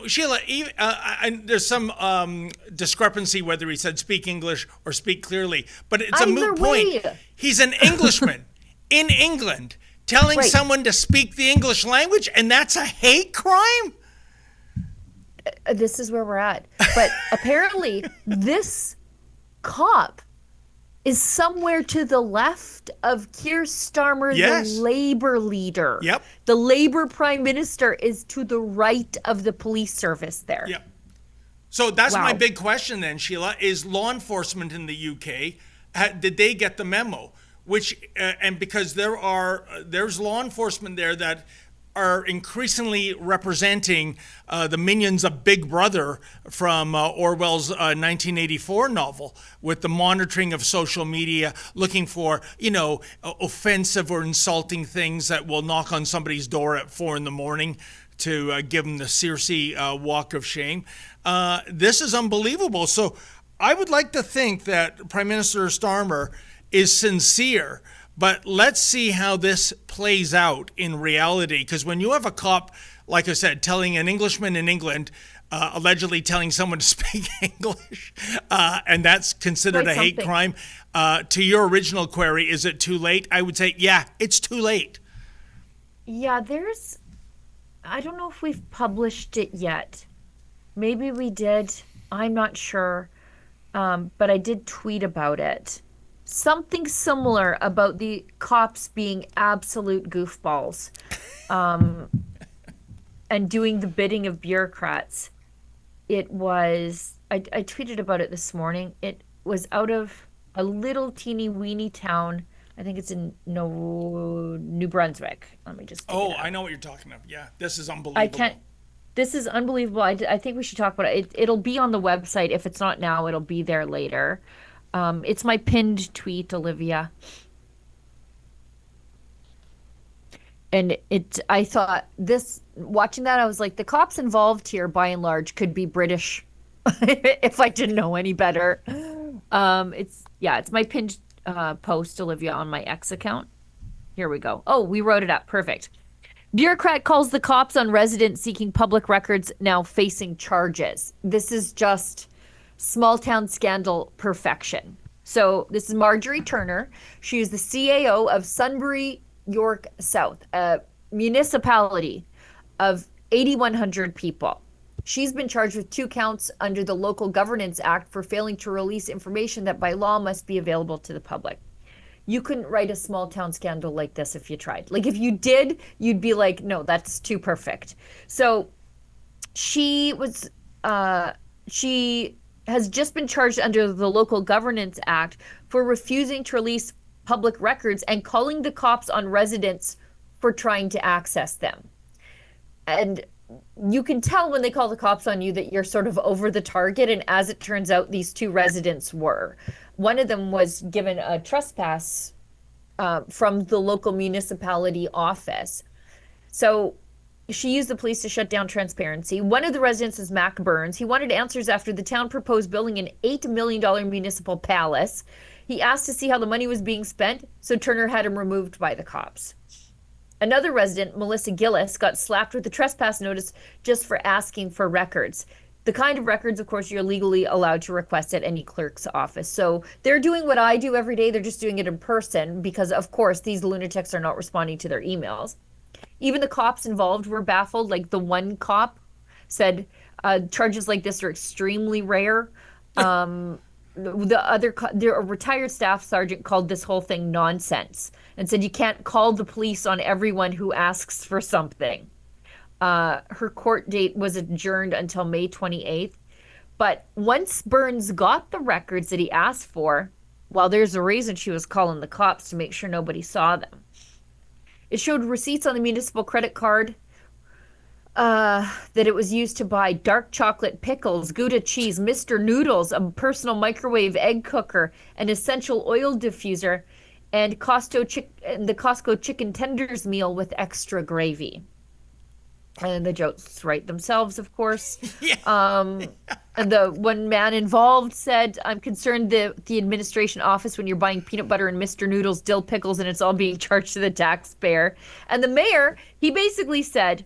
Sheila, there's some discrepancy whether he said speak English or speak clearly, but it's a Either moot point. way. He's an Englishman in England telling Right. someone to speak the English language, and that's a hate crime? This is where we're at. But apparently, this cop is somewhere to the left of Keir Starmer, Yes. the Labour leader. Yep. The Labour Prime Minister is to the right of the police service there. Yeah. So that's my Wow. big question then, Sheila, is law enforcement in the UK, did they get the memo? And because there's law enforcement there that are increasingly representing the minions of Big Brother from Orwell's 1984 novel, with the monitoring of social media, looking for, offensive or insulting things that will knock on somebody's door at 4 a.m. to give them the Circe walk of shame. This is unbelievable. So I would like to think that Prime Minister Starmer is sincere, but let's see how this plays out in reality. Because when you have a cop, like I said, telling an Englishman in England, allegedly telling someone to speak English, and that's considered Quite a hate something. crime, to your original query, is it too late? I would say, yeah, it's too late. Yeah, I don't know if we've published it yet. Maybe we did. I'm not sure. But I did tweet about it. Something similar about the cops being absolute goofballs, and doing the bidding of bureaucrats. I tweeted about it this morning. It was out of a little teeny weeny town. I think it's in New Brunswick. Let me just. Oh, I know what you're talking about. Yeah, this is unbelievable. This is unbelievable. I think we should talk about it. It'll be on the website. If it's not now, it'll be there later. It's my pinned tweet, Olivia. And I thought watching that, I was like, the cops involved here, by and large, could be British, if I didn't know any better. It's my pinned post, Olivia, on my X account. Here we go. Oh, we wrote it up. Perfect. Bureaucrat calls the cops on resident seeking public records now facing charges. This is just small town scandal perfection. So this is Marjorie Turner. She is the CAO of Sunbury, York South, a municipality of 8,100 people. She's been charged with 2 counts under the Local Governance Act for failing to release information that by law must be available to the public. You couldn't write a small town scandal like this if you tried. Like if you did, you'd be like, no, that's too perfect. So she has just been charged under the Local Governance Act for refusing to release public records and calling the cops on residents for trying to access them. And you can tell when they call the cops on you that you're sort of over the target. And as it turns out, these 2 residents were. One of them was given a trespass from the local municipality office. So she used the police to shut down transparency. One of the residents is Mac Burns. He wanted answers after the town proposed building an $8 million municipal palace. He asked to see how the money was being spent, so Turner had him removed by the cops. Another resident, Melissa Gillis, got slapped with a trespass notice just for asking for records. The kind of records, of course, you're legally allowed to request at any clerk's office. So they're doing what I do every day. They're just doing it in person because, of course, these lunatics are not responding to their emails. Even the cops involved were baffled. Like the one cop said, charges like this are extremely rare. The retired staff sergeant called this whole thing nonsense and said you can't call the police on everyone who asks for something. Her court date was adjourned until May 28th. But once Burns got the records that he asked for, well, there's a reason she was calling the cops to make sure nobody saw them. It showed receipts on the municipal credit card that it was used to buy dark chocolate pickles, Gouda cheese, Mr. Noodles, a personal microwave egg cooker, an essential oil diffuser, and the Costco chicken tenders meal with extra gravy. And the jokes write themselves, of course. And the one man involved said, I'm concerned that the administration office when you're buying peanut butter and Mr. Noodles, dill pickles, and it's all being charged to the taxpayer. And the mayor, he basically said,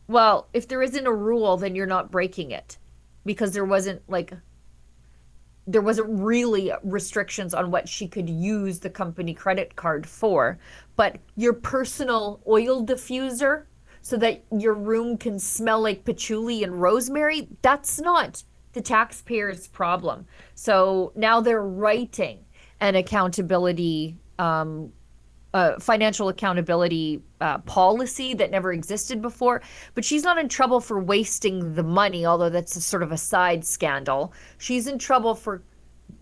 well, if there isn't a rule, then you're not breaking it. Because there wasn't really restrictions on what she could use the company credit card for. But your personal oil diffuser, so that your room can smell like patchouli and rosemary, that's not the taxpayer's problem. So now they're writing an accountability, financial accountability policy that never existed before. But she's not in trouble for wasting the money, although that's a sort of a side scandal. She's in trouble for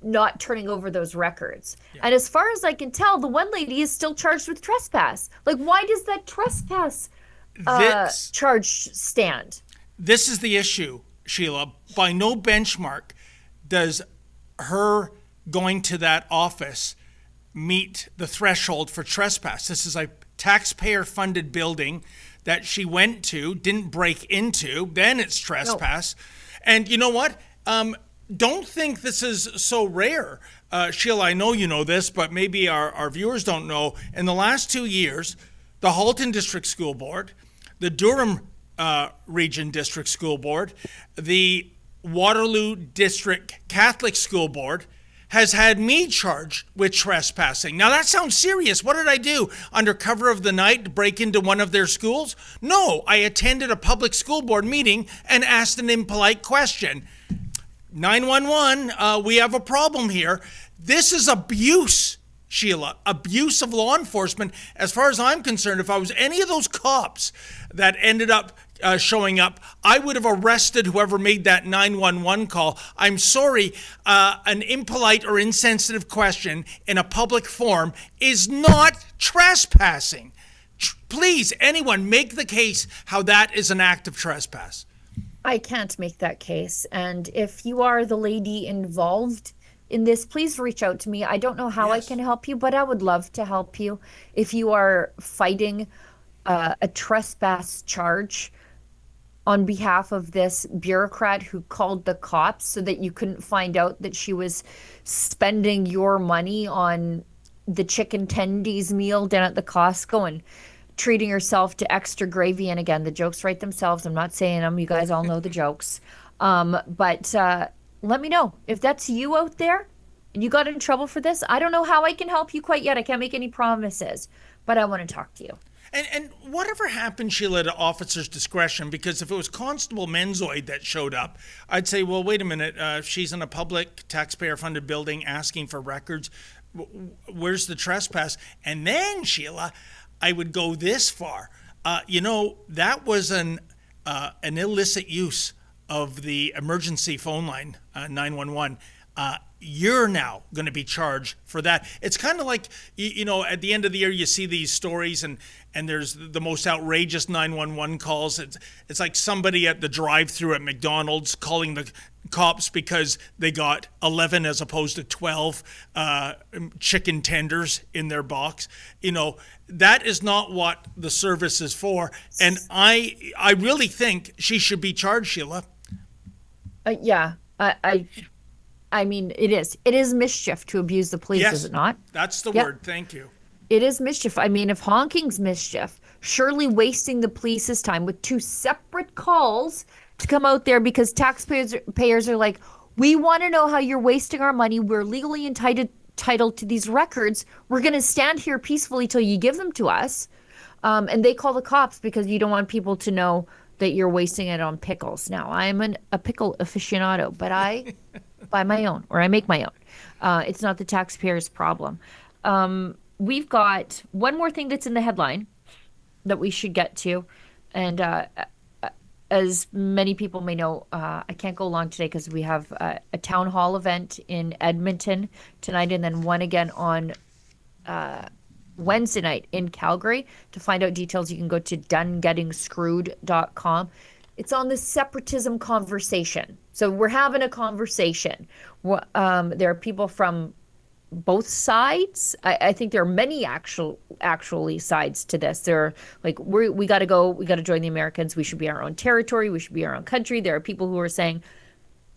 not turning over those records. Yeah. And as far as I can tell, the one lady is still charged with trespass. Like, why does that trespass charge stand? This is the issue, Sheila. By no benchmark does her going to that office meet the threshold for trespass. This is a taxpayer-funded building that she went to, didn't break into, then it's trespass. No. And you know what? Don't think this is so rare. Sheila, I know you know this, but maybe our viewers don't know. In the last 2 years, the Halton District School Board, the Durham Region District School Board, the Waterloo District Catholic School Board has had me charged with trespassing. Now that sounds serious. What did I do? Under cover of the night, break into one of their schools? No, I attended a public school board meeting and asked an impolite question. 911, we have a problem here. This is abuse, Sheila, abuse of law enforcement. As far as I'm concerned, if I was any of those cops that ended up showing up, I would have arrested whoever made that 911 call. I'm sorry, an impolite or insensitive question in a public forum is not trespassing. Please, anyone, make the case how that is an act of trespass. I can't make that case. And if you are the lady involved in this, please reach out to me. I don't know how I can help you, but I would love to help you. If you are fighting a trespass charge on behalf of this bureaucrat who called the cops so that you couldn't find out that she was spending your money on the chicken tendies meal down at the Costco and treating herself to extra gravy. And again, the jokes write themselves. I'm not saying them. You guys all know the jokes. But let me know if that's you out there. and you got in trouble for this, I don't know how I can help you quite yet. I can't make any promises, but I want to talk to you. And whatever happened, Sheila, to officer's discretion? Because if it was Constable Menzoid that showed up, I'd say, well, wait a minute. She's in a public taxpayer-funded building asking for records. Where's the trespass? And then, Sheila, I would go this far. That was an illicit use of the emergency phone line, 911. You're now going to be charged for that. It's kind of like, at the end of the year, you see these stories and there's the most outrageous 911 calls. It's like somebody at the drive-thru at McDonald's calling the cops because they got 11 as opposed to 12 chicken tenders in their box. That is not what the service is for. And I really think she should be charged, Sheila. Yeah, I mean, it is. It is mischief to abuse the police, Yes, is it not? That's the word. Thank you. It is mischief. I mean, if honking's mischief, surely wasting the police's time with 2 separate calls to come out there because taxpayers are like, we want to know how you're wasting our money. We're legally entitled to these records. We're going to stand here peacefully till you give them to us. And they call the cops because you don't want people to know that you're wasting it on pickles. Now, I'm a pickle aficionado, but I buy my own, or I make my own. It's not the taxpayer's problem. We've got one more thing that's in the headline that we should get to. And as many people may know, I can't go long today because we have a town hall event in Edmonton tonight and then one again on Wednesday night in Calgary. To find out details, you can go to donegetingscrewed.com. It's on the separatism conversation. So we're having a conversation. There are people from both sides. I think there are many actually sides to this. There are like, we got to join the Americans. We should be our own territory. We should be our own country. There are people who are saying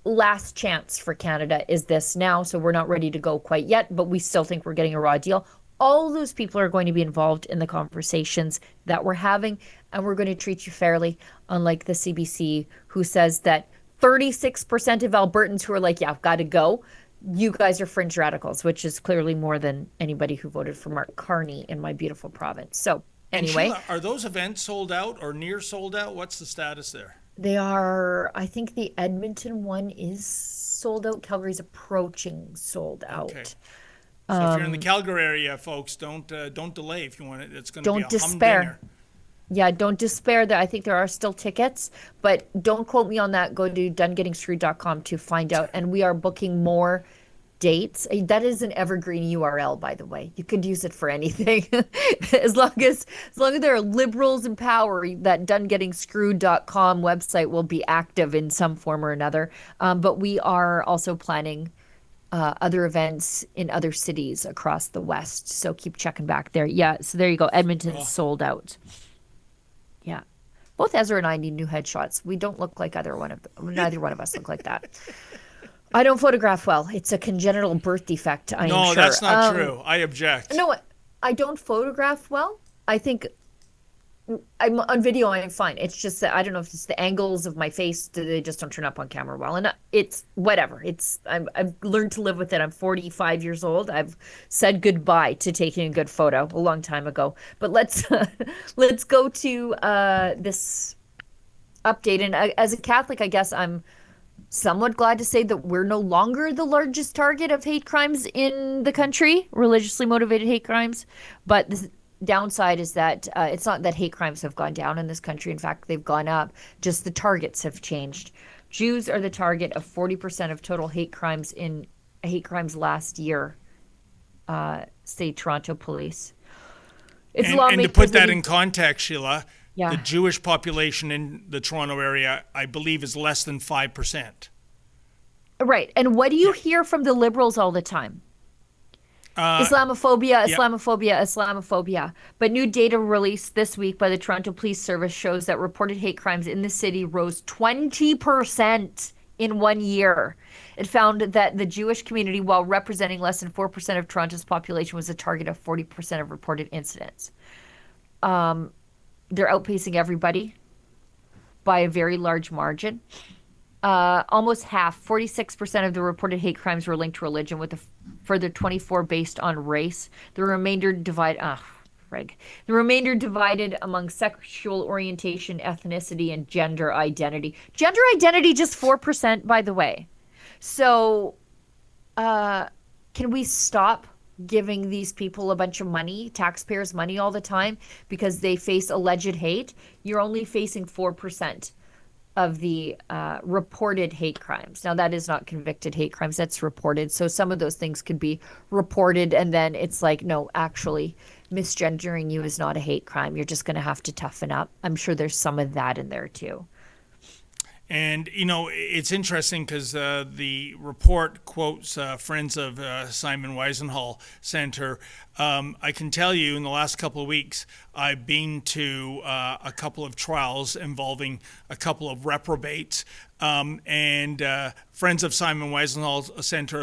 last chance for Canada is this now. So we're not ready to go quite yet, but we still think we're getting a raw deal. All those people are going to be involved in the conversations that we're having, and we're going to treat you fairly, unlike the CBC, who says that 36% of Albertans who are like, yeah, I've got to go. You guys are fringe radicals, which is clearly more than anybody who voted for Mark Carney in my beautiful province. So anyway. And Sheila, are those events sold out or near sold out? What's the status there? They are, I think the Edmonton one is sold out. Calgary's approaching sold out. Okay. So if you're in the Calgary area, folks, don't delay if you want it. It's going to be a despair. humdinger. Yeah, don't despair. I think there are still tickets, but don't quote me on that. Go to donegetingscrewed.com to find out. And we are booking more dates. That is an evergreen URL, by the way. You could use it for anything. as long as there are liberals in power, that donegetingscrewed.com website will be active in some form or another. But we are also planning other events in other cities across the West. So keep checking back there. Yeah, so there you go. Edmonton's sold out. Yeah. Both Ezra and I need new headshots. We don't look like neither one of us look like that. I don't photograph well. It's a congenital birth defect, I am sure. No, that's not true. I object. No, I don't photograph well. I think I'm on video, I'm fine. It's just that I don't know if it's the angles of my face, they just don't turn up on camera well. And it's whatever. I've learned to live with it. I'm 45 years old. I've said goodbye to taking a good photo a long time ago. But let's go to this update. And as a Catholic, I guess I'm somewhat glad to say that we're no longer the largest target of hate crimes in the country, religiously motivated hate crimes. But the downside is that it's not that hate crimes have gone down in this country. In fact, they've gone up. Just the targets have changed. Jews are the target of 40% of total hate crimes last year, say Toronto police. And to put that in context, Sheila, yeah. The Jewish population in the Toronto area, I believe, is less than 5%. Right. And what do you hear from the liberals all the time? Islamophobia, Islamophobia, Islamophobia. But new data released this week by the Toronto Police Service shows that reported hate crimes in the city rose 20% in 1 year. It found that the Jewish community, while representing less than 4% of Toronto's population, was a target of 40% of reported incidents. They're outpacing everybody by a very large margin. Almost half, 46% of the reported hate crimes were linked to religion, with further 24 based on race. The remainder divided among sexual orientation, ethnicity, and gender identity. Gender identity just 4%, by the way. So, can we stop giving these people a bunch of money, taxpayers' money all the time because they face alleged hate? You're only facing 4% of the reported hate crimes. Now, that is not convicted hate crimes, that's reported. So some of those things could be reported, and then it's like, no, actually, misgendering you is not a hate crime. You're just going to have to toughen up. I'm sure there's some of that in there, too. And, it's interesting because the report quotes friends of Simon Wiesenthal Center. I can tell you in the last couple of weeks, I've been to a couple of trials involving a couple of reprobates. And friends of Simon Wiesenthal Center,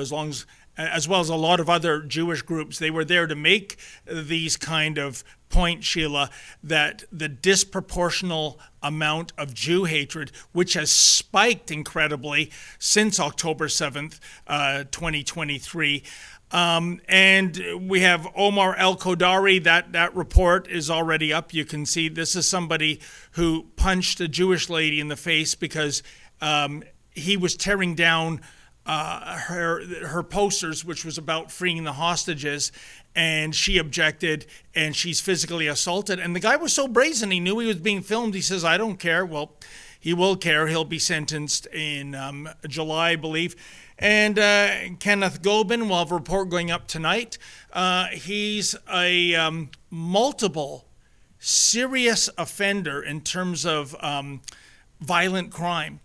as well as a lot of other Jewish groups, they were there to make these kind of point, Sheila, that the disproportional amount of Jew hatred, which has spiked incredibly since October 7th, 2023. And we have Omar El-Kodari. That report is already up. You can see this is somebody who punched a Jewish lady in the face because he was tearing down her posters, which was about freeing the hostages, and she objected, and she's physically assaulted. And the guy was so brazen, he knew he was being filmed. He says, I don't care. Well, he will care. He'll be sentenced in July, I believe. And Kenneth Gobin, we'll have a report going up tonight. He's a multiple serious offender in terms of violent crime.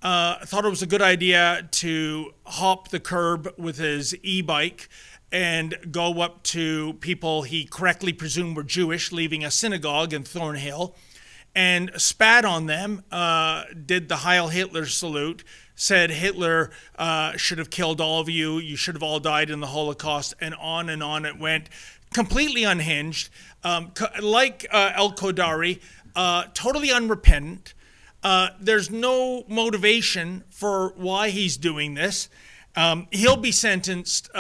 Thought it was a good idea to hop the curb with his e-bike and go up to people he correctly presumed were Jewish, leaving a synagogue in Thornhill, and spat on them, did the Heil Hitler salute, said Hitler should have killed all of you, you should have all died in the Holocaust, and on it went, completely unhinged, like El-Kodari, totally unrepentant. There's no motivation for why he's doing this. He'll be sentenced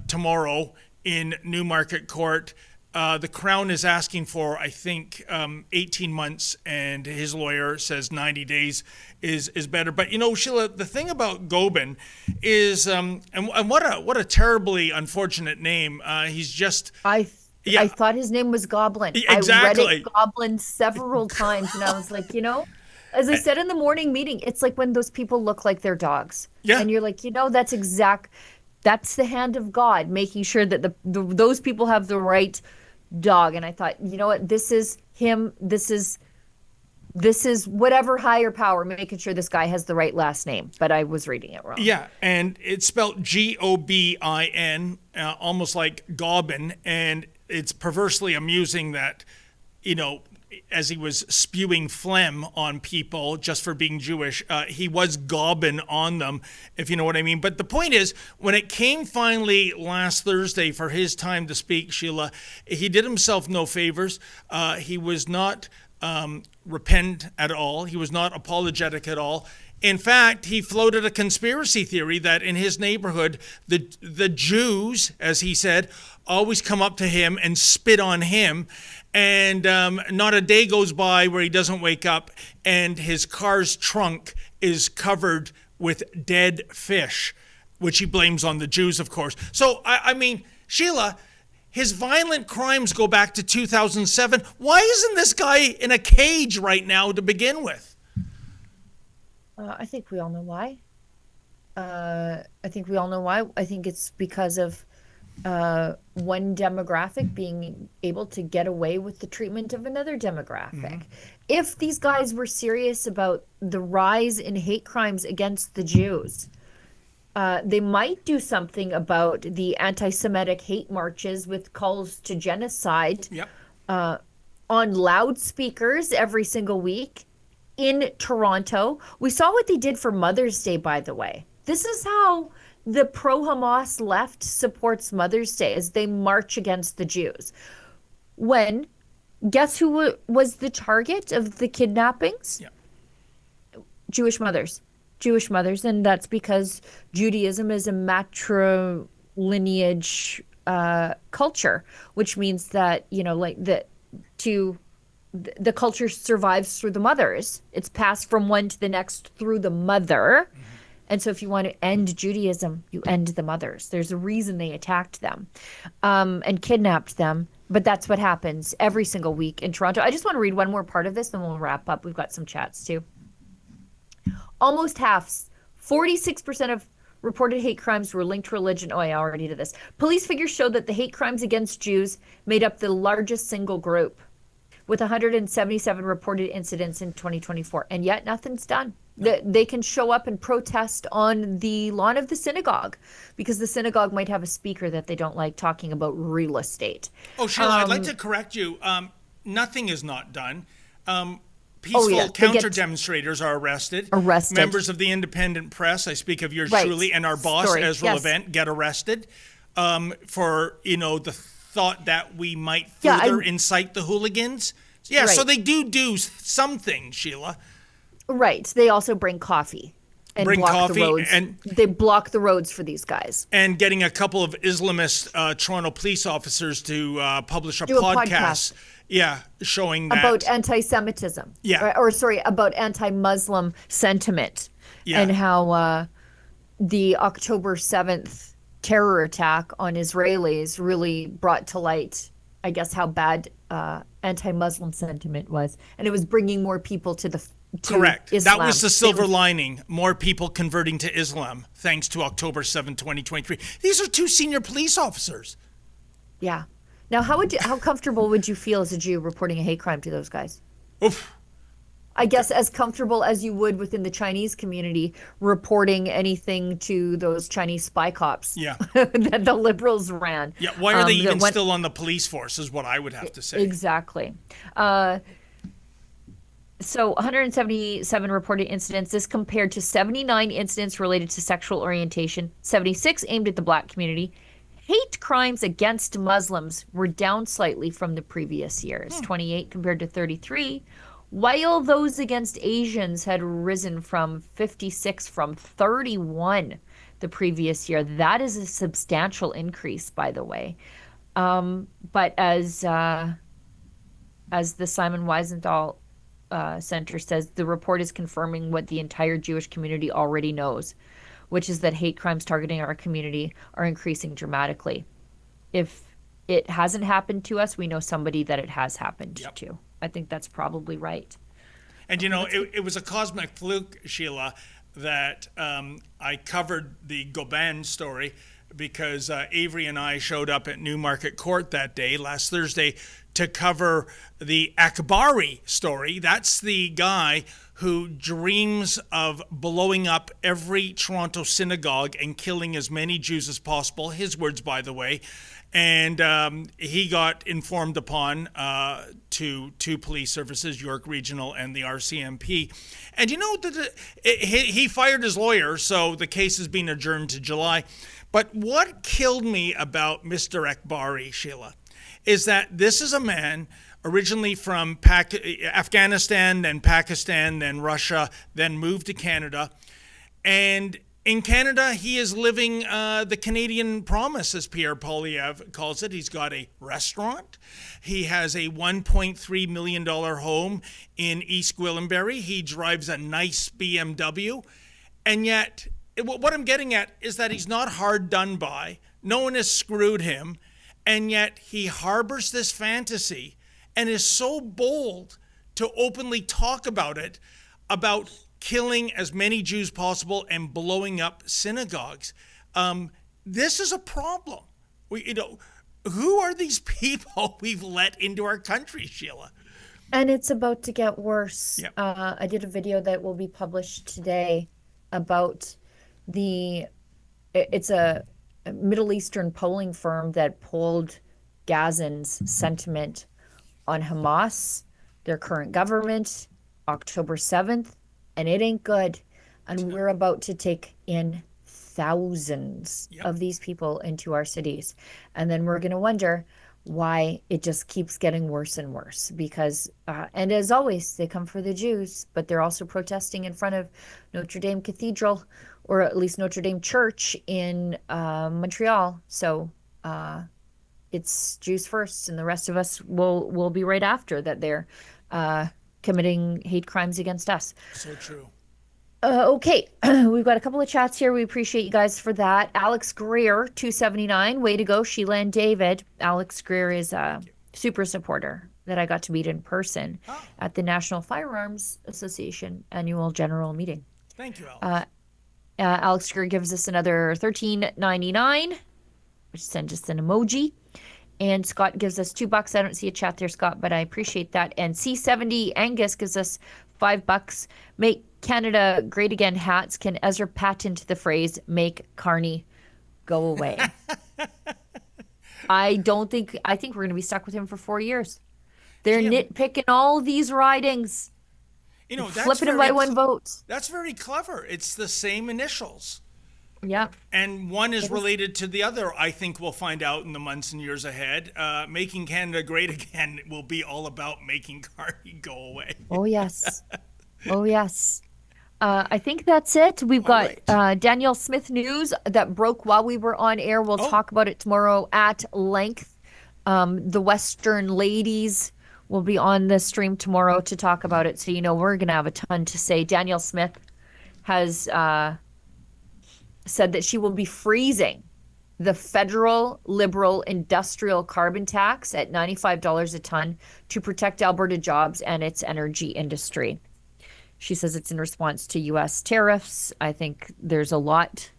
tomorrow in Newmarket Court. The Crown is asking for, I think, 18 months, and his lawyer says 90 days is better. But, Sheila, the thing about Gobin is, and what a terribly unfortunate name. He's just... I thought his name was Goblin. Exactly. I read it Goblin several times, and I was like, as I said in the morning meeting, it's like when those people look like their dogs. Yeah. And you're like, that's the hand of God, making sure that those people have the right dog. And I thought, you know what, this is him. This is whatever higher power making sure this guy has the right last name. But I was reading it wrong. Yeah, and it's spelled Gobin, almost like Gobbin. And it's perversely amusing that, as he was spewing phlegm on people just for being Jewish, he was gobbing on them, if you know what I mean. But the point is, when it came finally last Thursday for his time to speak, Sheila, he did himself no favors. He was not repentant at all. He was not apologetic at all. In fact, he floated a conspiracy theory that in his neighborhood, the Jews, as he said, always come up to him and spit on him. And not a day goes by where he doesn't wake up and his car's trunk is covered with dead fish, which he blames on the Jews, of course. So, I mean, Sheila, his violent crimes go back to 2007. Why isn't this guy in a cage right now to begin with? I think we all know why. I think it's because of one demographic being able to get away with the treatment of another demographic. Mm-hmm. If these guys were serious about the rise in hate crimes against the Jews, they might do something about the anti-Semitic hate marches with calls to genocide on loudspeakers every single week in Toronto. We saw what they did for Mother's Day, by the way. This is how the pro-Hamas left supports Mother's Day, as they march against the Jews. When, guess who was the target of the kidnappings? Yeah. Jewish mothers. And that's because Judaism is a lineage culture, which means that, the culture survives through the mothers. It's passed from one to the next through the mother. And so if you want to end Judaism, you end the mothers. There's a reason they attacked them and kidnapped them. But that's what happens every single week in Toronto. I just want to read one more part of this, then we'll wrap up. We've got some chats too. Almost half, 46% of reported hate crimes were linked to religion. Oh, I already did this. Police figures show that the hate crimes against Jews made up the largest single group, with 177 reported incidents in 2024. And yet nothing's done. They can show up and protest on the lawn of the synagogue because the synagogue might have a speaker that they don't like talking about real estate. Oh, Sheila, I'd like to correct you. Nothing is not done. Peaceful counter-demonstrators are arrested. Members of the independent press, I speak of yours truly, and our boss, Ezra Levent, get arrested for, the thought that we might further incite the hooligans. Yeah, so they do some things, Sheila. Right. They also bring coffee. And block the roads. And they block the roads for these guys. And getting a couple of Islamist Toronto police officers to publish a podcast. Yeah, showing that. About anti-Semitism. Yeah. About anti-Muslim sentiment. Yeah. And how the October 7th terror attack on Israelis really brought to light, I guess, how bad anti-Muslim sentiment was. And it was bringing more people to Correct. Islam. That was the silver lining. More people converting to Islam thanks to October 7, 2023. These are two senior police officers. Yeah. Now, how comfortable would you feel as a Jew reporting a hate crime to those guys? Oof. I guess as comfortable as you would within the Chinese community reporting anything to those Chinese spy cops that the Liberals ran. Yeah, why are they even still on the police force is what I would have to say. Exactly. So 177 reported incidents. This compared to 79 incidents related to sexual orientation, 76 aimed at the Black community. Hate crimes against Muslims were down slightly from the previous years, 28 compared to 33, while those against Asians had risen from 56 from 31 the previous year. That is a substantial increase, by the way. But as the Simon Wiesenthal Center says, the report is confirming what the entire Jewish community already knows, which is that hate crimes targeting our community are increasing dramatically. If it hasn't happened to us, we know somebody that it has happened to. I think that's probably right. And it was a cosmic fluke, Sheila, that I covered the Goban story because Avery and I showed up at Newmarket Court that day, last Thursday, to cover the Akbari story. That's the guy who dreams of blowing up every Toronto synagogue and killing as many Jews as possible. His words, by the way. And he got informed upon to two police services, York Regional and the RCMP. And he fired his lawyer, so the case is being adjourned to July. But what killed me about Mr. Akbari, Sheila, is that this is a man originally from Afghanistan, then Pakistan, then Russia, then moved to Canada. And in Canada, he is living the Canadian promise, as Pierre Poilievre calls it. He's got a restaurant. He has a $1.3 million home in East Gwillimbury. He drives a nice BMW. And yet, what I'm getting at is that he's not hard done by. No one has screwed him. And yet he harbors this fantasy and is so bold to openly talk about it, about killing as many Jews possible and blowing up synagogues. This is a problem. Who are these people we've let into our country, Sheila? And it's about to get worse. Yep. I did a video that will be published today about it's a Middle Eastern polling firm that polled Gazans' sentiment on Hamas, their current government, October 7th, and it ain't good. And we're about to take in thousands of these people into our cities. And then we're going to wonder why it just keeps getting worse and worse. Because, and as always, they come for the Jews, but they're also protesting in front of Notre Dame Cathedral or at least Notre Dame Church in Montreal. So it's Jews first, and the rest of us will be right after that. They're committing hate crimes against us. So true. Okay, we've got a couple of chats here. We appreciate you guys for that. Alex Greer, 279. Way to go, Sheila and David. Alex Greer is a super supporter that I got to meet in person at the National Firearms Association annual general meeting. Thank you, Alex. Alex Greer gives us another $13.99, which sends just an emoji. And Scott gives us $2. I don't see a chat there, Scott, but I appreciate that. And C70 Angus gives us $5. Make Canada great again hats. Can Ezra patent the phrase "make Carney go away"? I think we're going to be stuck with him for 4 years. They're nitpicking all these ridings. That's flipping them by one vote. That's very clever. It's the same initials. Yeah. And one is related to the other, I think we'll find out in the months and years ahead. Making Canada great again will be all about making Carney go away. Oh, yes. Oh, yes. I think that's it. We've got Danielle Smith news that broke while we were on air. We'll talk about it tomorrow at length. The Western ladies will be on the stream tomorrow to talk about it. So, we're going to have a ton to say. Danielle Smith has said that she will be freezing the federal Liberal industrial carbon tax at $95 a ton to protect Alberta jobs and its energy industry. She says it's in response to U.S. tariffs. I think there's a lot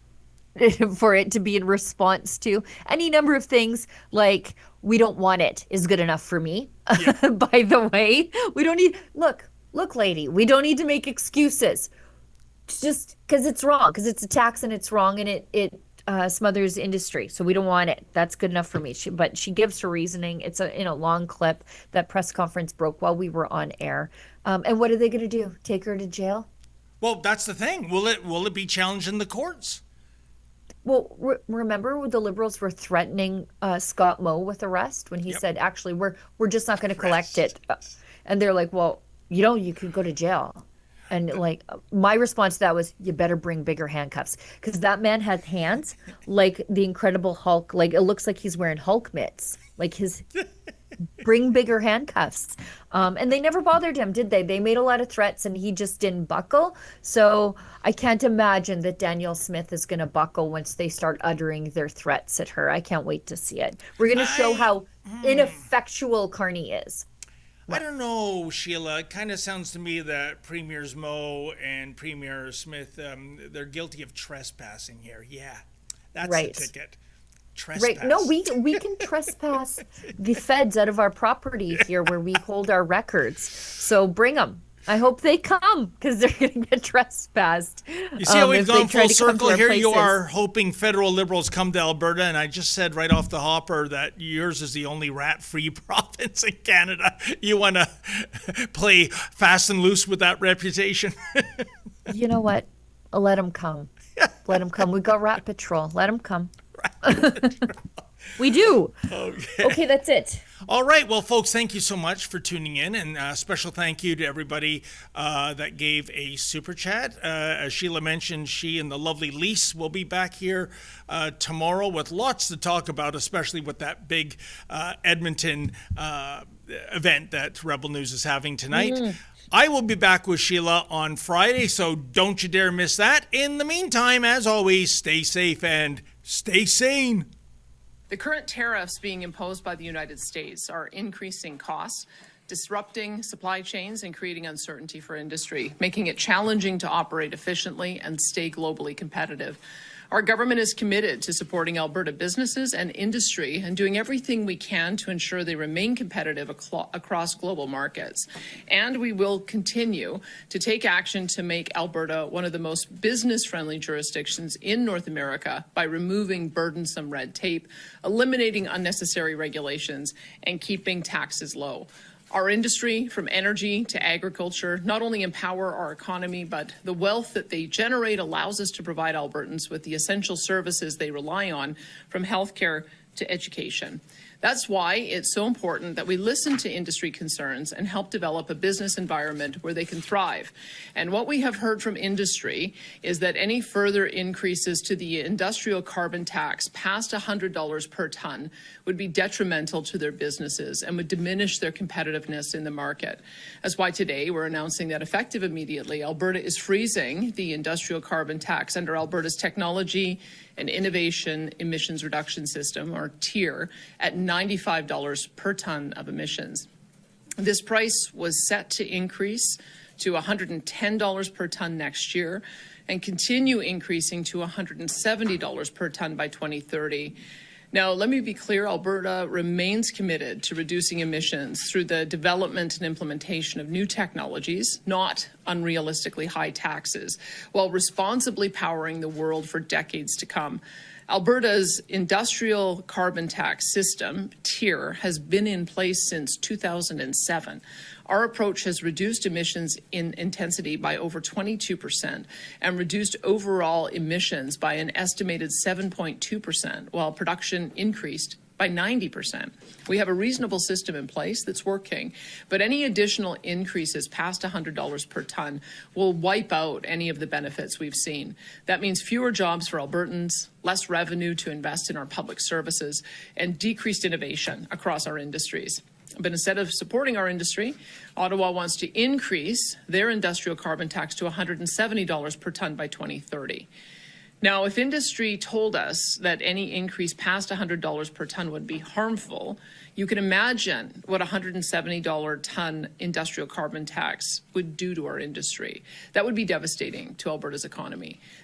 for it to be in response to. Any number of things like "we don't want it" is good enough for me. Yeah. By the way, we don't need look, lady, we don't need to make excuses just because it's wrong, because it's a tax and it's wrong and it smothers industry. So we don't want it. That's good enough for me. But she gives her reasoning. It's in a long clip. That press conference broke while we were on air. And what are they going to do? Take her to jail? Well, that's the thing. Will it be challenged in the courts? Well, remember the Liberals were threatening Scott Moe with arrest when he said, actually, we're just not going to collect it. And they're like, well, you could go to jail. And my response to that was, you better bring bigger handcuffs, because that man has hands like the Incredible Hulk. Like it looks like he's wearing Hulk mitts. Like bring bigger handcuffs. And they never bothered him, did they? They made a lot of threats and he just didn't buckle. So I can't imagine that Danielle Smith is going to buckle once they start uttering their threats at her. I can't wait to see it. We're going to show how ineffectual Carney is. I don't know, Sheila. It kind of sounds to me that Premiers Moe and Premier Smith, they're guilty of trespassing here. Yeah, that's the ticket. Trespass. Right. No, we can trespass the feds out of our property here where we hold our records. So bring them. I hope they come, because they're going to get trespassed. You see how we've gone full circle here? You are hoping federal Liberals come to Alberta, and I just said right off the hopper that yours is the only rat-free province in Canada. You want to play fast and loose with that reputation? You know what? Let them come. Let them come. We got Rat Patrol. Let them come. We do. Okay, that's it. All right. Well, folks, thank you so much for tuning in. And a special thank you to everybody that gave a super chat. As Sheila mentioned, she and the lovely Lise will be back here tomorrow with lots to talk about, especially with that big Edmonton event that Rebel News is having tonight. I will be back with Sheila on Friday, so don't you dare miss that. In the meantime, as always, stay safe and stay sane. The current tariffs being imposed by the United States are increasing costs, disrupting supply chains and creating uncertainty for industry, making it challenging to operate efficiently and stay globally competitive. Our government is committed to supporting Alberta businesses and industry and doing everything we can to ensure they remain competitive across global markets. And we will continue to take action to make Alberta one of the most business-friendly jurisdictions in North America by removing burdensome red tape, eliminating unnecessary regulations, and keeping taxes low. Our industry, from energy to agriculture, not only empower our economy, but the wealth that they generate allows us to provide Albertans with the essential services they rely on, from healthcare to education. That's why it's so important that we listen to industry concerns and help develop a business environment where they can thrive. And what we have heard from industry is that any further increases to the industrial carbon tax past $100 per ton would be detrimental to their businesses and would diminish their competitiveness in the market. That's why today we're announcing that effective immediately, Alberta is freezing the industrial carbon tax under Alberta's Technology and Innovation Emissions Reduction System, or TIER, at $95 per ton of emissions. This price was set to increase to $110 per ton next year and continue increasing to $170 per ton by 2030. Now, let me be clear, Alberta remains committed to reducing emissions through the development and implementation of new technologies, not unrealistically high taxes, while responsibly powering the world for decades to come. Alberta's industrial carbon tax system, TIER, has been in place since 2007. Our approach has reduced emissions in intensity by over 22% and reduced overall emissions by an estimated 7.2%, while production increased by 90%. We have a reasonable system in place that's working, but any additional increases past $100 per ton will wipe out any of the benefits we've seen. That means fewer jobs for Albertans, less revenue to invest in our public services, and decreased innovation across our industries. But instead of supporting our industry, Ottawa wants to increase their industrial carbon tax to $170 per ton by 2030. Now, if industry told us that any increase past $100 per ton would be harmful, you can imagine what a $170 ton industrial carbon tax would do to our industry. That would be devastating to Alberta's economy.